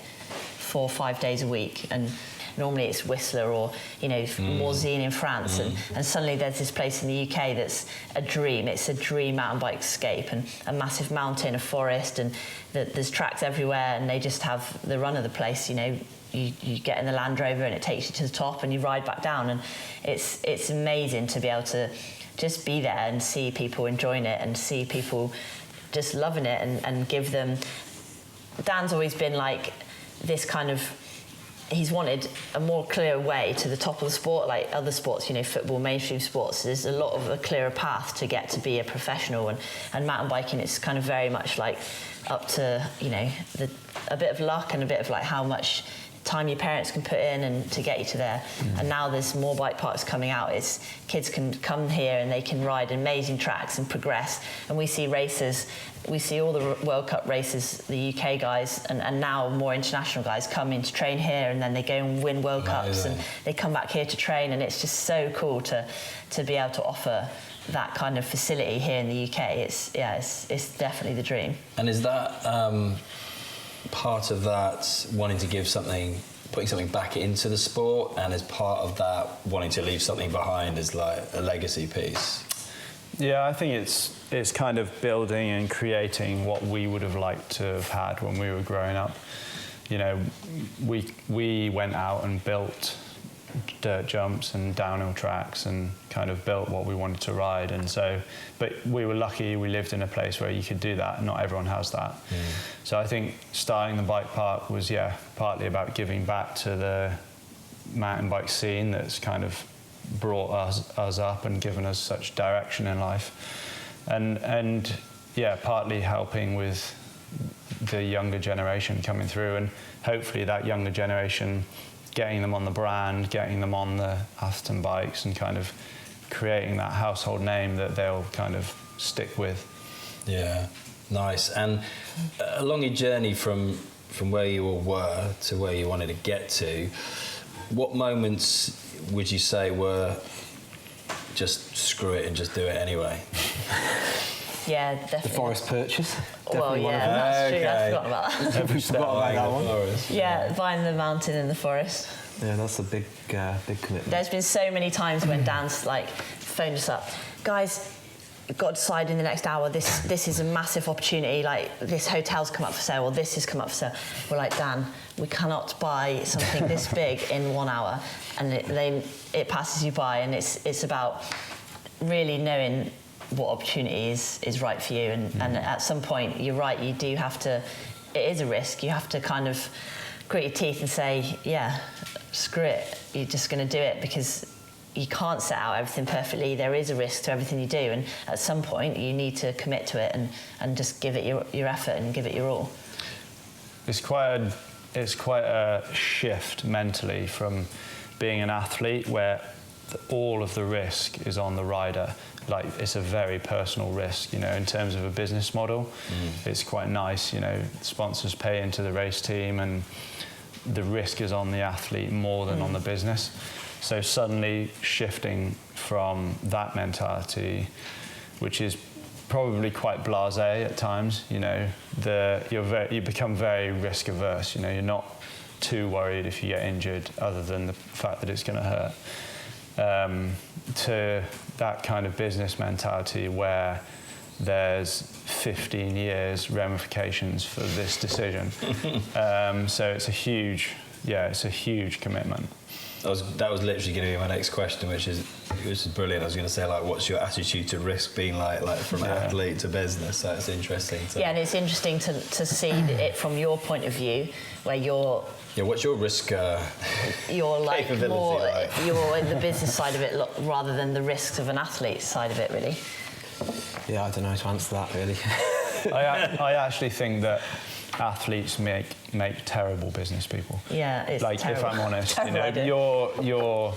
S3: 4 or 5 days a week, and normally it's Whistler or, you know, Morzine in France, and suddenly there's this place in the UK that's a dream. It's a dream mountain bike escape, and a massive mountain, a forest, and there's tracks everywhere, and they just have the run of the place, you know. You get in the Land Rover and it takes you to the top and you ride back down, and it's amazing to be able to just be there and see people enjoying it and see people just loving it and give them. Dan's always been like this kind of, he's wanted a more clear way to the top of the sport, like other sports, you know, football, mainstream sports. There's a lot of a clearer path to get to be a professional, and mountain biking, it's kind of very much like up to, you know, a bit of luck and a bit of like how much time your parents can put in and to get you to there. And now there's more bike parks coming out. It's kids can come here and they can ride amazing tracks and progress. And we see races, we see all the World Cup races, the UK guys and now more international guys come in to train here, and then they go and win World Cups and they come back here to train, and it's just so cool to be able to offer that kind of facility here in the UK. It's definitely the dream.
S2: And is that part of that wanting to give something, putting something back into the sport, and as part of that wanting to leave something behind as like a legacy piece?
S4: Yeah, I think it's kind of building and creating what we would have liked to have had when we were growing up. You know, we went out and built dirt jumps and downhill tracks and kind of built what we wanted to ride, and so, but we were lucky we lived in a place where you could do that. Not everyone has that. So I think starting the bike park was partly about giving back to the mountain bike scene that's kind of brought us up and given us such direction in life, and partly helping with the younger generation coming through, and hopefully that younger generation, getting them on the brand, getting them on the Atherton bikes, and kind of creating that household name that they'll kind of stick with.
S2: Yeah, nice. And along your journey from where you all were to where you wanted to get to, what moments would you say were just screw it and just do it anyway?
S3: Yeah, definitely.
S5: The forest purchase.
S3: Well, yeah, that's true. I forgot about that.
S5: We forgot about that one.
S2: Forest.
S3: Yeah, buying the mountain in the forest.
S5: Yeah, that's a big commitment.
S3: There's been so many times when Dan's like phoned us up, guys, we've got to decide in the next hour. This is a massive opportunity. Like, this hotel's come up for sale, or this has come up for sale. We're like, Dan, we cannot buy something this big in 1 hour, and it passes you by. And it's about really knowing what opportunity is right for you, and at some point, you're right, you do have to, it is a risk, you have to kind of grit your teeth and say, yeah, screw it, you're just going to do it, because you can't set out everything perfectly. There is a risk to everything you do, and at some point you need to commit to it and just give it your effort and give it your all.
S4: It's quite a shift mentally from being an athlete where all of the risk is on the rider. Like, it's a very personal risk, you know, in terms of a business model. It's quite nice, you know, sponsors pay into the race team, and the risk is on the athlete more than on the business. So suddenly shifting from that mentality, which is probably quite blasé at times, you know, you become very risk averse. You know, you're not too worried if you get injured, other than the fact that it's going to hurt. To that kind of business mentality where there's 15 years ramifications for this decision. So it's a huge commitment.
S2: That was literally going to be my next question, which is brilliant. I was going to say, like, what's your attitude to risk being like from athlete to business? So it's interesting.
S3: Yeah, and it's interesting to see it from your point of view, where you're.
S2: Yeah, what's your risk?
S3: You're like more.
S2: Like?
S3: You're in the business side of it rather than the risks of an athlete side of it, really.
S5: Yeah, I don't know how to answer that, really.
S4: I actually think that athletes make terrible business people.
S3: Yeah, it's
S4: like
S3: terrible.
S4: If I'm honest, you know,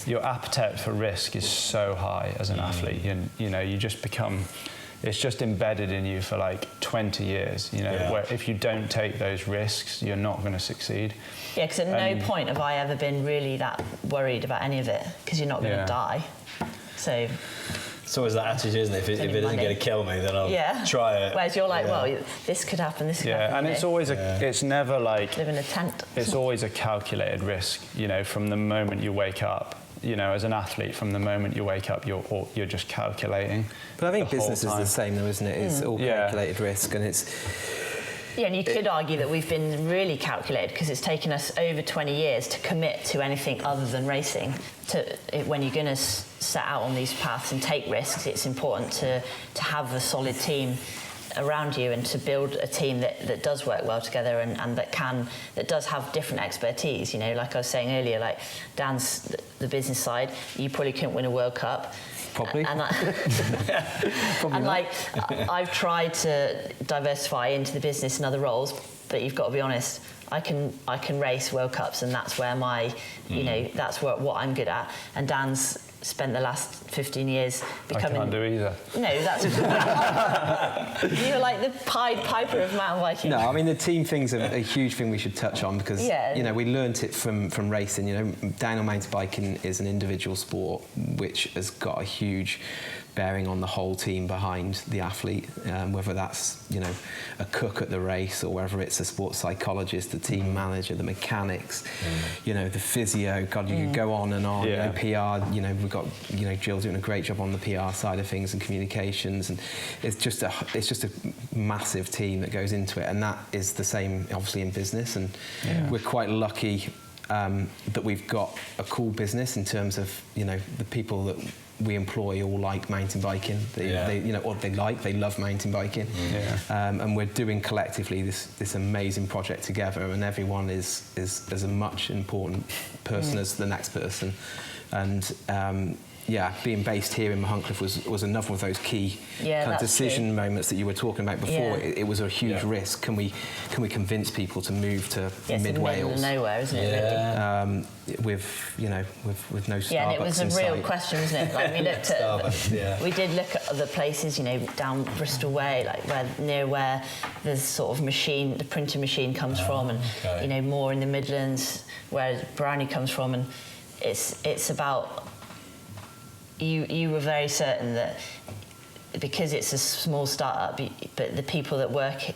S4: your appetite for risk is so high as an athlete, and you know, you just become. It's just embedded in you for like 20 years, you know, where if you don't take those risks, you're not going to succeed.
S3: Yeah, because at no point have I ever been really that worried about any of it, because you're not going to die. So.
S2: It's always that attitude, isn't it? If it isn't going to kill me, then I'll try it.
S3: Whereas you're like, well, this could happen, this could happen.
S4: Yeah, and it's always it's never like...
S3: Live in a tent.
S4: It's always a calculated risk, you know, from the moment you wake up. You know, as an athlete, from the moment you wake up, you're just calculating.
S5: But I think business is the same, though, isn't it? It's all calculated risk, and it's...
S3: Yeah, and you could argue that we've been really calculated, because it's taken us over 20 years to commit to anything other than racing. When you're going to set out on these paths and take risks, it's important to have a solid team around you, and to build a team that does work well together, and that does have different expertise. You know, like I was saying earlier, like Dan's the business side, you probably couldn't win a World Cup.
S5: Probably.
S3: And like, I've tried to diversify into the business and other roles, but you've got to be honest, I can race World Cups, and that's where you know, that's what I'm good at. And Dan's spent the last 15 years becoming...
S4: I can't do either.
S3: No, that's... You're like the Pied Piper of mountain biking.
S5: No, I mean, the team thing's a huge thing we should touch on, because, you know, we learnt it from racing. You know, downhill mountain biking is an individual sport which has got a huge bearing on the whole team behind the athlete, whether that's, you know, a cook at the race, or whether it's a sports psychologist, the team manager, the mechanics, you know, the physio. God, you could go on and on. You know, PR. You know, we've got, you know, Jill's doing a great job on the PR side of things and communications, and it's just a massive team that goes into it, and that is the same obviously in business. And we're quite lucky that we've got a cool business in terms of, you know, the people that we employ all like mountain biking. They you know, or they love mountain biking. And we're doing collectively this amazing project together, and everyone is as a much important person as the next person. And being based here in Mahuncliffe was another of those key kind of decision moments that you were talking about before. It was a huge risk. Can we convince people to move to mid Wales?
S3: It's nowhere, isn't it? Really?
S5: With no Starbucks.
S3: Yeah, and it was a real question, wasn't it? Like, we looked at we did look at other places, you know, down Bristol Way, like where the sort of machine, the printing machine comes from, and you know, more in the Midlands where Brownie comes from, and it's about. You were very certain that because it's a small startup, but the people that work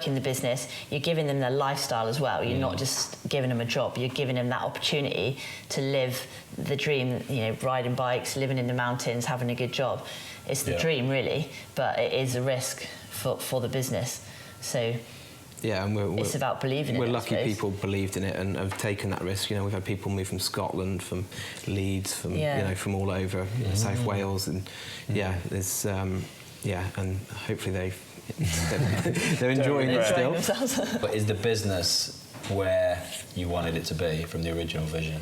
S3: in the business, you're giving them their lifestyle as well. You're not just giving them a job. You're giving them that opportunity to live the dream. You know, riding bikes, living in the mountains, having a good job. It's the dream, really, but it is a risk for the business. So.
S5: Yeah, and
S3: it's about believing in it.
S5: We're lucky people believed in it and have taken that risk. You know, we've had people move from Scotland, from Leeds, from you know, from all over South Wales, and there's and hopefully they're enjoying it still.
S2: But is the business where you wanted it to be from the original vision?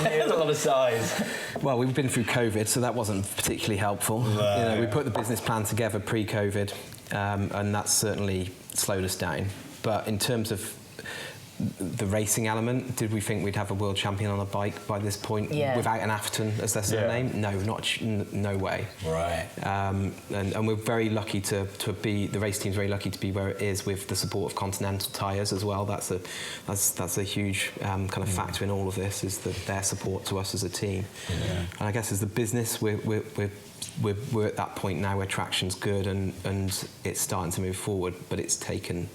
S2: There's a lot of size.
S5: Well, we've been through COVID, so that wasn't particularly helpful. No. You know, we put the business plan together pre-COVID, and that's certainly slowed us down. But in terms of the racing element. Did we think we'd have a world champion on a bike by this point without an Atherton as their surname? No, no way.
S2: Right.
S5: And we're very lucky to be, the race team's very lucky to be where it is with the support of Continental tyres as well. That's a huge kind of factor in all of this, is their support to us as a team. Yeah. And I guess as the business, we're at that point now where traction's good and it's starting to move forward, but it's taken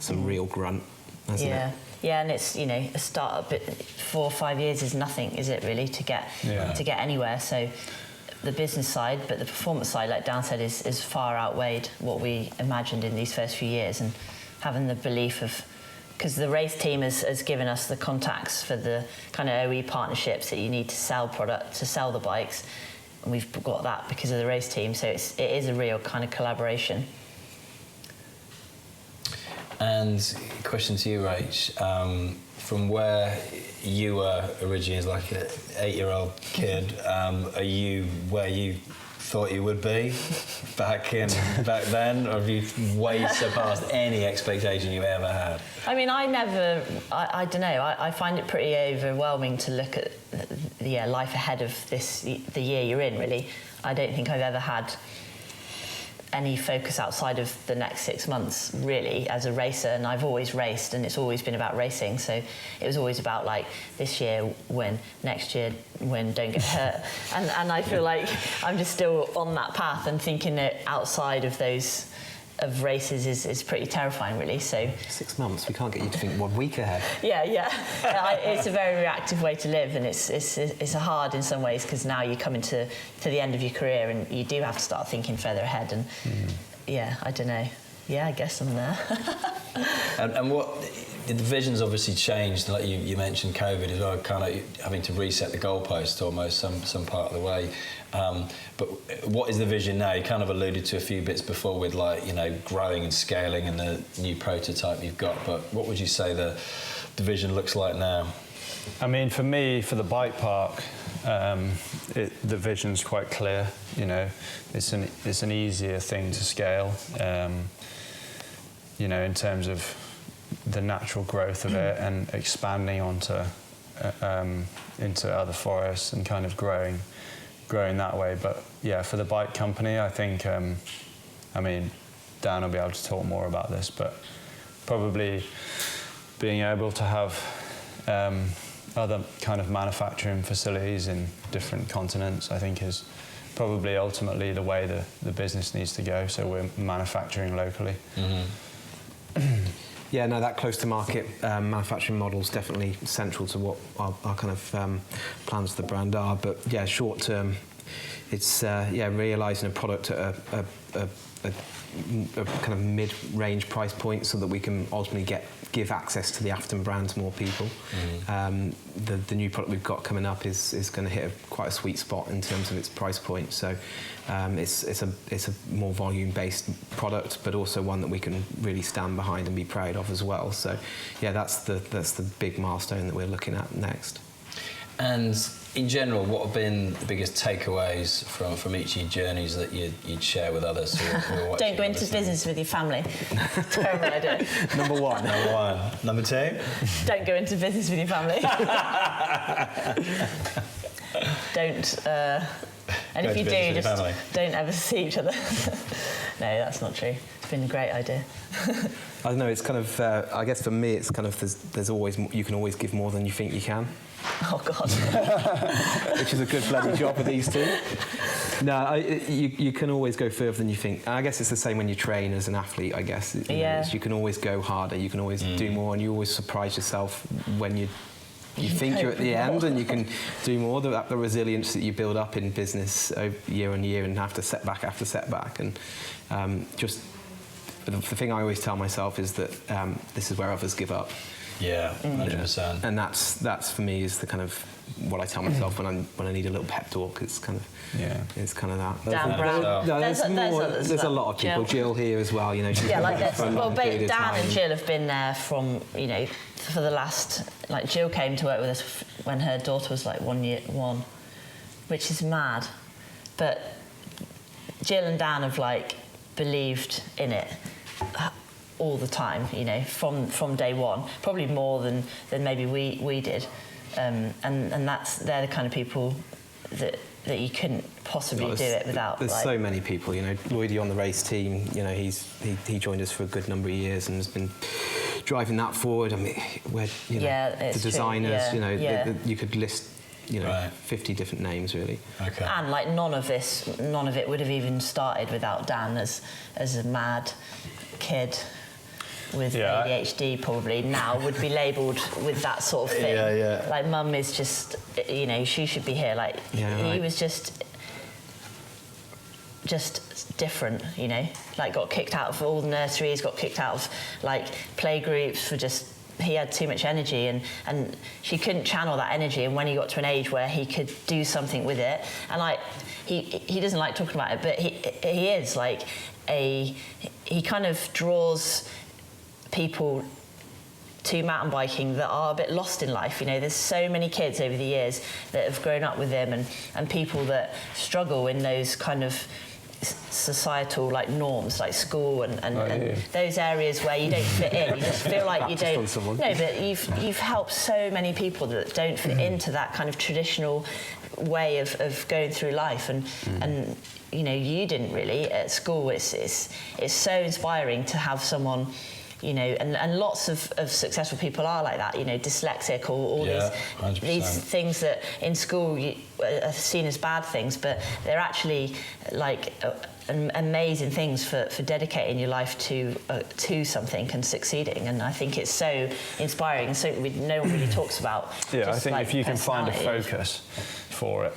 S5: some real grunt, hasn't it?
S3: Yeah, and it's, you know, a start-up, 4 or 5 years is nothing, is it really, to get anywhere? So the business side, but the performance side, like Dan said, is far outweighed what we imagined in these first few years, and having the belief of, because the race team has given us the contacts for the kind of OE partnerships that you need to sell product, to sell the bikes, and we've got that because of the race team, so it is a real kind of collaboration. And
S2: question to you, Rach, from where you were originally as like an 8-year-old kid, are you where you thought you would be back then, or have you way surpassed any expectation you ever had?
S3: I mean, I don't know, I find it pretty overwhelming to look at life ahead of the year you're in, really. I don't think I've ever had any focus outside of the next 6 months, really, as a racer, and I've always raced, and it's always been about racing, so it was always about, like, this year win, next year win, don't get hurt, and I feel like I'm just still on that path, and thinking that outside of those of races is pretty terrifying, really. So
S5: 6 months, we can't get you to think 1 week ahead.
S3: It's a very reactive way to live, and it's hard in some ways, because now you come to the end of your career and you do have to start thinking further ahead, and I don't know. I guess I'm there.
S2: and what the vision's obviously changed, like you mentioned COVID as well, kind of having to reset the goalpost almost some part of the way. But what is the vision now? You kind of alluded to a few bits before with, like, you know, growing and scaling and the new prototype you've got, but what would you say the vision looks like now?
S4: I mean, for me, for the bike park, the vision's quite clear. You know, it's an easier thing to scale. You know, in terms of the natural growth of it and expanding onto into other forests and kind of growing that way. But yeah, for the bike company, I think, I mean, Dan will be able to talk more about this, but probably being able to have other kind of manufacturing facilities in different continents, I think, is probably ultimately the way the business needs to go. So we're manufacturing locally.
S5: Yeah, no, that close to market manufacturing model is definitely central to what our kind of plans for the brand are. But yeah, short term, it's realising a product at a kind of mid-range price point, so that we can ultimately give access to the Atherton brand to more people. The new product we've got coming up is going to hit quite a sweet spot in terms of its price point. So it's a more volume-based product, but also one that we can really stand behind and be proud of as well. So yeah, that's the big milestone that we're looking at next.
S2: And in general, what have been the biggest takeaways from each of your journeys that you'd share with others who are watching?
S3: Don't go into business with your family. Terrible idea.
S5: Number one.
S2: Number two?
S3: Don't go into business with your family. Don't. And if you do, just don't ever see each other. No, that's not true. It's been a great idea.
S5: I don't know. It's kind of. I guess for me, it's kind of. There's always. You can always give more than you think you can.
S3: Oh God.
S5: Which is a good bloody job with these two. No, you can always go further than you think. And I guess it's the same when you train as an athlete. I guess. You can always go harder. You can always do more, and you always surprise yourself when you think you're at the end and you can do more. The resilience that you build up in business year on year, and after setback after setback, and just the thing I always tell myself is that this is where others give up.
S2: Yeah, 100%.
S5: And that's for me is the kind of what I tell myself when I need a little pep talk. It's kind of it's kind of that.
S3: Dan Brown.
S5: No, there's a lot of people. Jill here as well. You know. She's
S3: like this. Well, Dan
S5: time.
S3: and Jill have been there from for the last. Like Jill came to work with us when her daughter was like 1 year, which is mad. But Jill and Dan have like believed in it all the time, you know, from day one, probably more than maybe we did, and they're the kind of people that you couldn't possibly do it without.
S5: There's so many people, you know. Lloydie on the race team, you know, he joined us for a good number of years and has been driving that forward. I mean, where, you know, the designers, you know, you could list, you know, 50 different names really.
S2: Okay.
S3: And like none of it would have even started without Dan as a mad kid with ADHD, probably now would be labelled with that sort of thing. Like mum is just, you know, she should be here. Like he was just different, you know. Like got kicked out of all the nurseries, got kicked out of like play groups for just, he had too much energy and she couldn't channel that energy. And when he got to an age where he could do something with it, and like he doesn't like talking about it, but he is like he kind of draws people to mountain biking that are a bit lost in life. You know, there's so many kids over the years that have grown up with him and people that struggle in those kind of societal like norms, like school and those areas where you don't fit in. You just feel like you don't. No, but you've helped so many people that don't fit into that kind of traditional way of going through life, and you know, you didn't really at school. It's so inspiring to have someone, you know, and lots of successful people are like that, you know, dyslexic or all these things that in school are seen as bad things, but they're actually like amazing things for dedicating your life to something and succeeding. And I think it's so inspiring and something no one really talks about.
S4: Yeah, I think like if you can find a focus for it,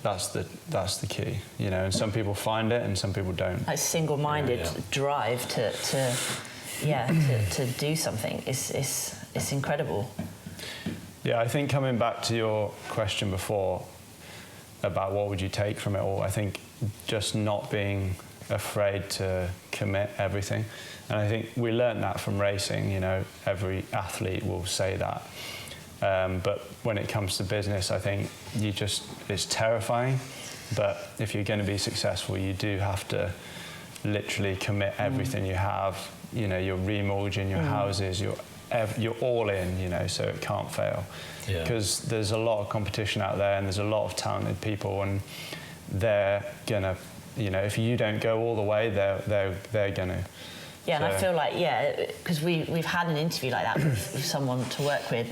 S4: that's the key, you know. And some people find it and some people don't.
S3: Like single-minded drive to do something is incredible.
S4: Yeah, I think coming back to your question before about what would you take from it all, I think just not being afraid to commit everything. And I think we learned that from racing, you know, every athlete will say that. But when it comes to business, I think it's terrifying, but if you're going to be successful, you do have to literally commit everything you have. You know, you're remortgaging your houses, you're all in, you know, so it can't fail. Because there's a lot of competition out there and there's a lot of talented people, and they're gonna, you know, if you don't go all the way, they're gonna.
S3: Yeah, so. And I feel like, because we've had an interview like that with someone to work with,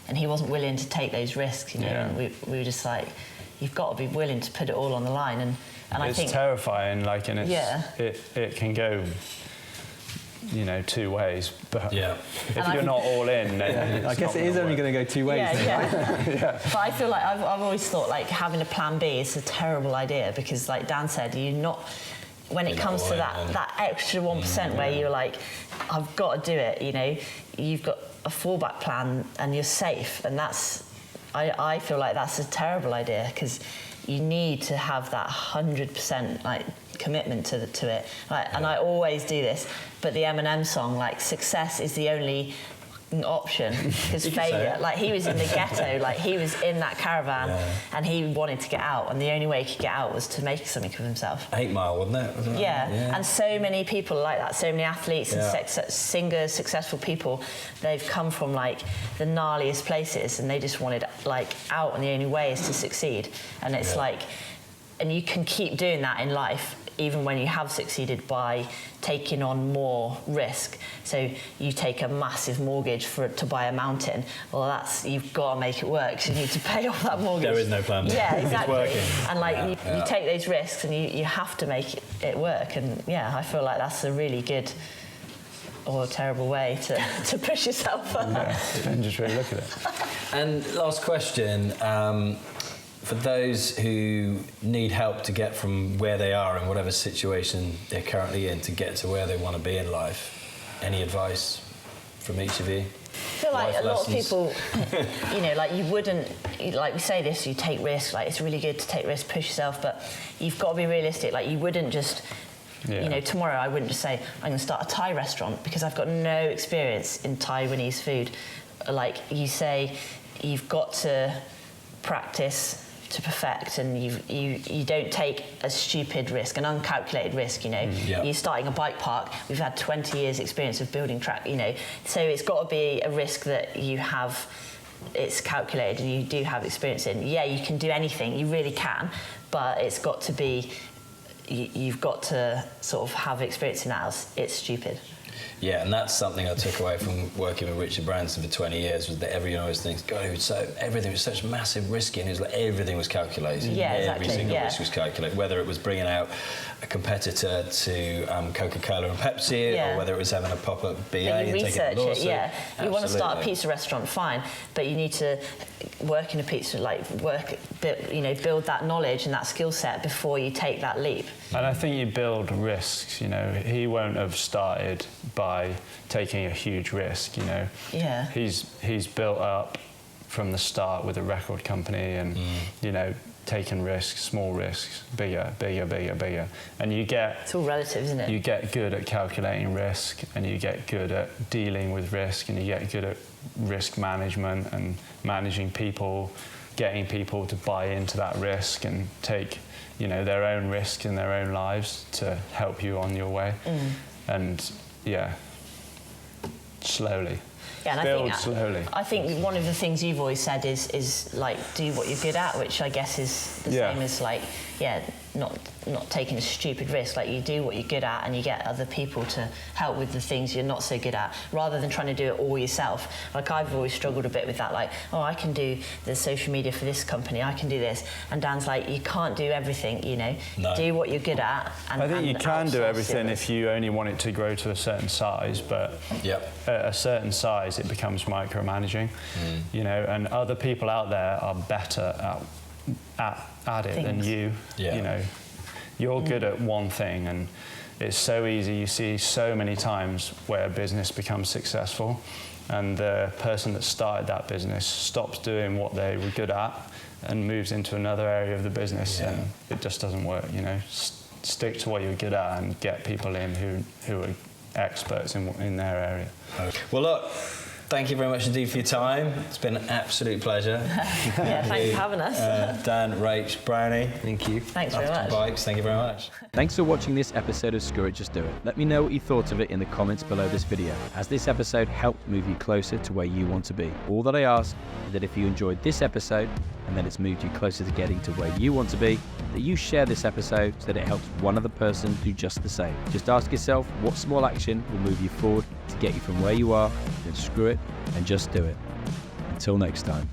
S3: and he wasn't willing to take those risks, you know, and we were just like, you've got to be willing to put it all on the line, and I think...
S4: It's terrifying, like, and it can go, you know, two ways, but if you're not all in, then
S5: I guess it is only going to go two ways.
S3: But I feel like I've always thought like having a plan B is a terrible idea, because like Dan said, when it comes to that extra 1% where you're like, I've got to do it, you know, you've got a fallback plan and you're safe, and I feel like that's a terrible idea, because you need to have that 100% like commitment to it. Like, and I always do this, but the Eminem song, like, success is the only option, because failure, like, he was in the ghetto, like, he was in that caravan and he wanted to get out, and the only way he could get out was to make something of himself.
S2: 8 Mile, wasn't it?
S3: Yeah, and so many people like that, so many athletes and singers, successful people, they've come from like the gnarliest places and they just wanted like out, and the only way is to succeed. And it's like, and you can keep doing that in life even when you have succeeded by taking on more risk. So you take a massive mortgage to buy a mountain. Well, you've got to make it work, because you need to pay off that mortgage.
S2: There is no plan B.
S3: Yeah, exactly.
S2: It's working.
S3: And like you take those risks and you have to make it work. And I feel like that's a really good or a terrible way to push yourself.
S4: Depends just really look at it.
S2: And last question. For those who need help to get from where they are in whatever situation they're currently in to get to where they want to be in life, any advice from each of you?
S3: I feel like a lot of people, you know, like you wouldn't, like we say this, you take risks, like it's really good to take risks, push yourself, but you've got to be realistic. Like you wouldn't just, you know, tomorrow I wouldn't just say, I'm going to start a Thai restaurant because I've got no experience in Taiwanese food. Like you say, you've got to practice to perfect, and you don't take a stupid risk, an uncalculated risk, you know. You're starting a bike park. We've had 20 years experience of building track, you know, so it's got to be a risk that you have, it's calculated and you do have experience in. Yeah, you can do anything, you really can, but it's got to be, you've got to sort of have experience in that, else it's stupid.
S2: Yeah, and that's something I took away from working with Richard Branson for 20 years, was that everyone always thinks, God, everything was such massive risk, and it was like everything was calculated.
S3: Yeah,
S2: Every
S3: exactly,
S2: single risk was calculated, whether it was bringing out a competitor to Coca-Cola and Pepsi, or whether it was having a pop-up BA and taking a lawsuit.
S3: Research it, yeah.
S2: Absolutely.
S3: You want to start a pizza restaurant, fine, but you need to work in a pizza, build that knowledge and that skill set before you take that leap.
S4: And I think you build risks, you know. He won't have started by taking a huge risk, you know.
S3: Yeah.
S4: He's built up from the start with a record company and, you know, taking risks, small risks, bigger. And you get...
S3: It's all relative, isn't it?
S4: You get good at calculating risk, and you get good at dealing with risk, and you get good at risk management and managing people, getting people to buy into that risk and take, you know, their own risk in their own lives to help you on your way. And yeah, slowly.
S3: Yeah, and
S4: build slowly.
S3: I think one of the things you've always said is like, do what you're good at, which I guess is the same as like, not taking a stupid risk. Like, you do what you're good at and you get other people to help with the things you're not so good at, rather than trying to do it all yourself. Like, I've always struggled a bit with that, like, oh, I can do the social media for this company, I can do this. And Dan's like, you can't do everything, you know.
S2: No.
S3: Do what you're good at. And,
S4: I think you can do
S3: outsource
S4: everything
S3: it.
S4: if you only want it to grow to a certain size, but at a certain size it becomes micromanaging, you know, and other people out there are better at it than you. You know, you're good at one thing, and it's so easy. You see so many times where a business becomes successful and the person that started that business stops doing what they were good at and moves into another area of the business, and it just doesn't work, you know. Stick to what you're good at and get people in who are experts in their area.
S2: Well, look, thank you very much indeed for your time. It's been an absolute pleasure.
S3: Yeah, thanks for having us.
S2: Dan, Rach, Brownie.
S5: Thank you.
S3: Thanks very
S2: Atherton
S3: much.
S2: Bikes, thank you very much.
S1: Thanks for watching this episode of Screw It, Just Do It. Let me know what you thought of it in the comments below this video, as this episode helped move you closer to where you want to be. All that I ask is that if you enjoyed this episode and then it's moved you closer to getting to where you want to be, that you share this episode so that it helps one other person do just the same. Just ask yourself, what small action will move you forward to get you from where you are, then screw it and just do it. Until next time.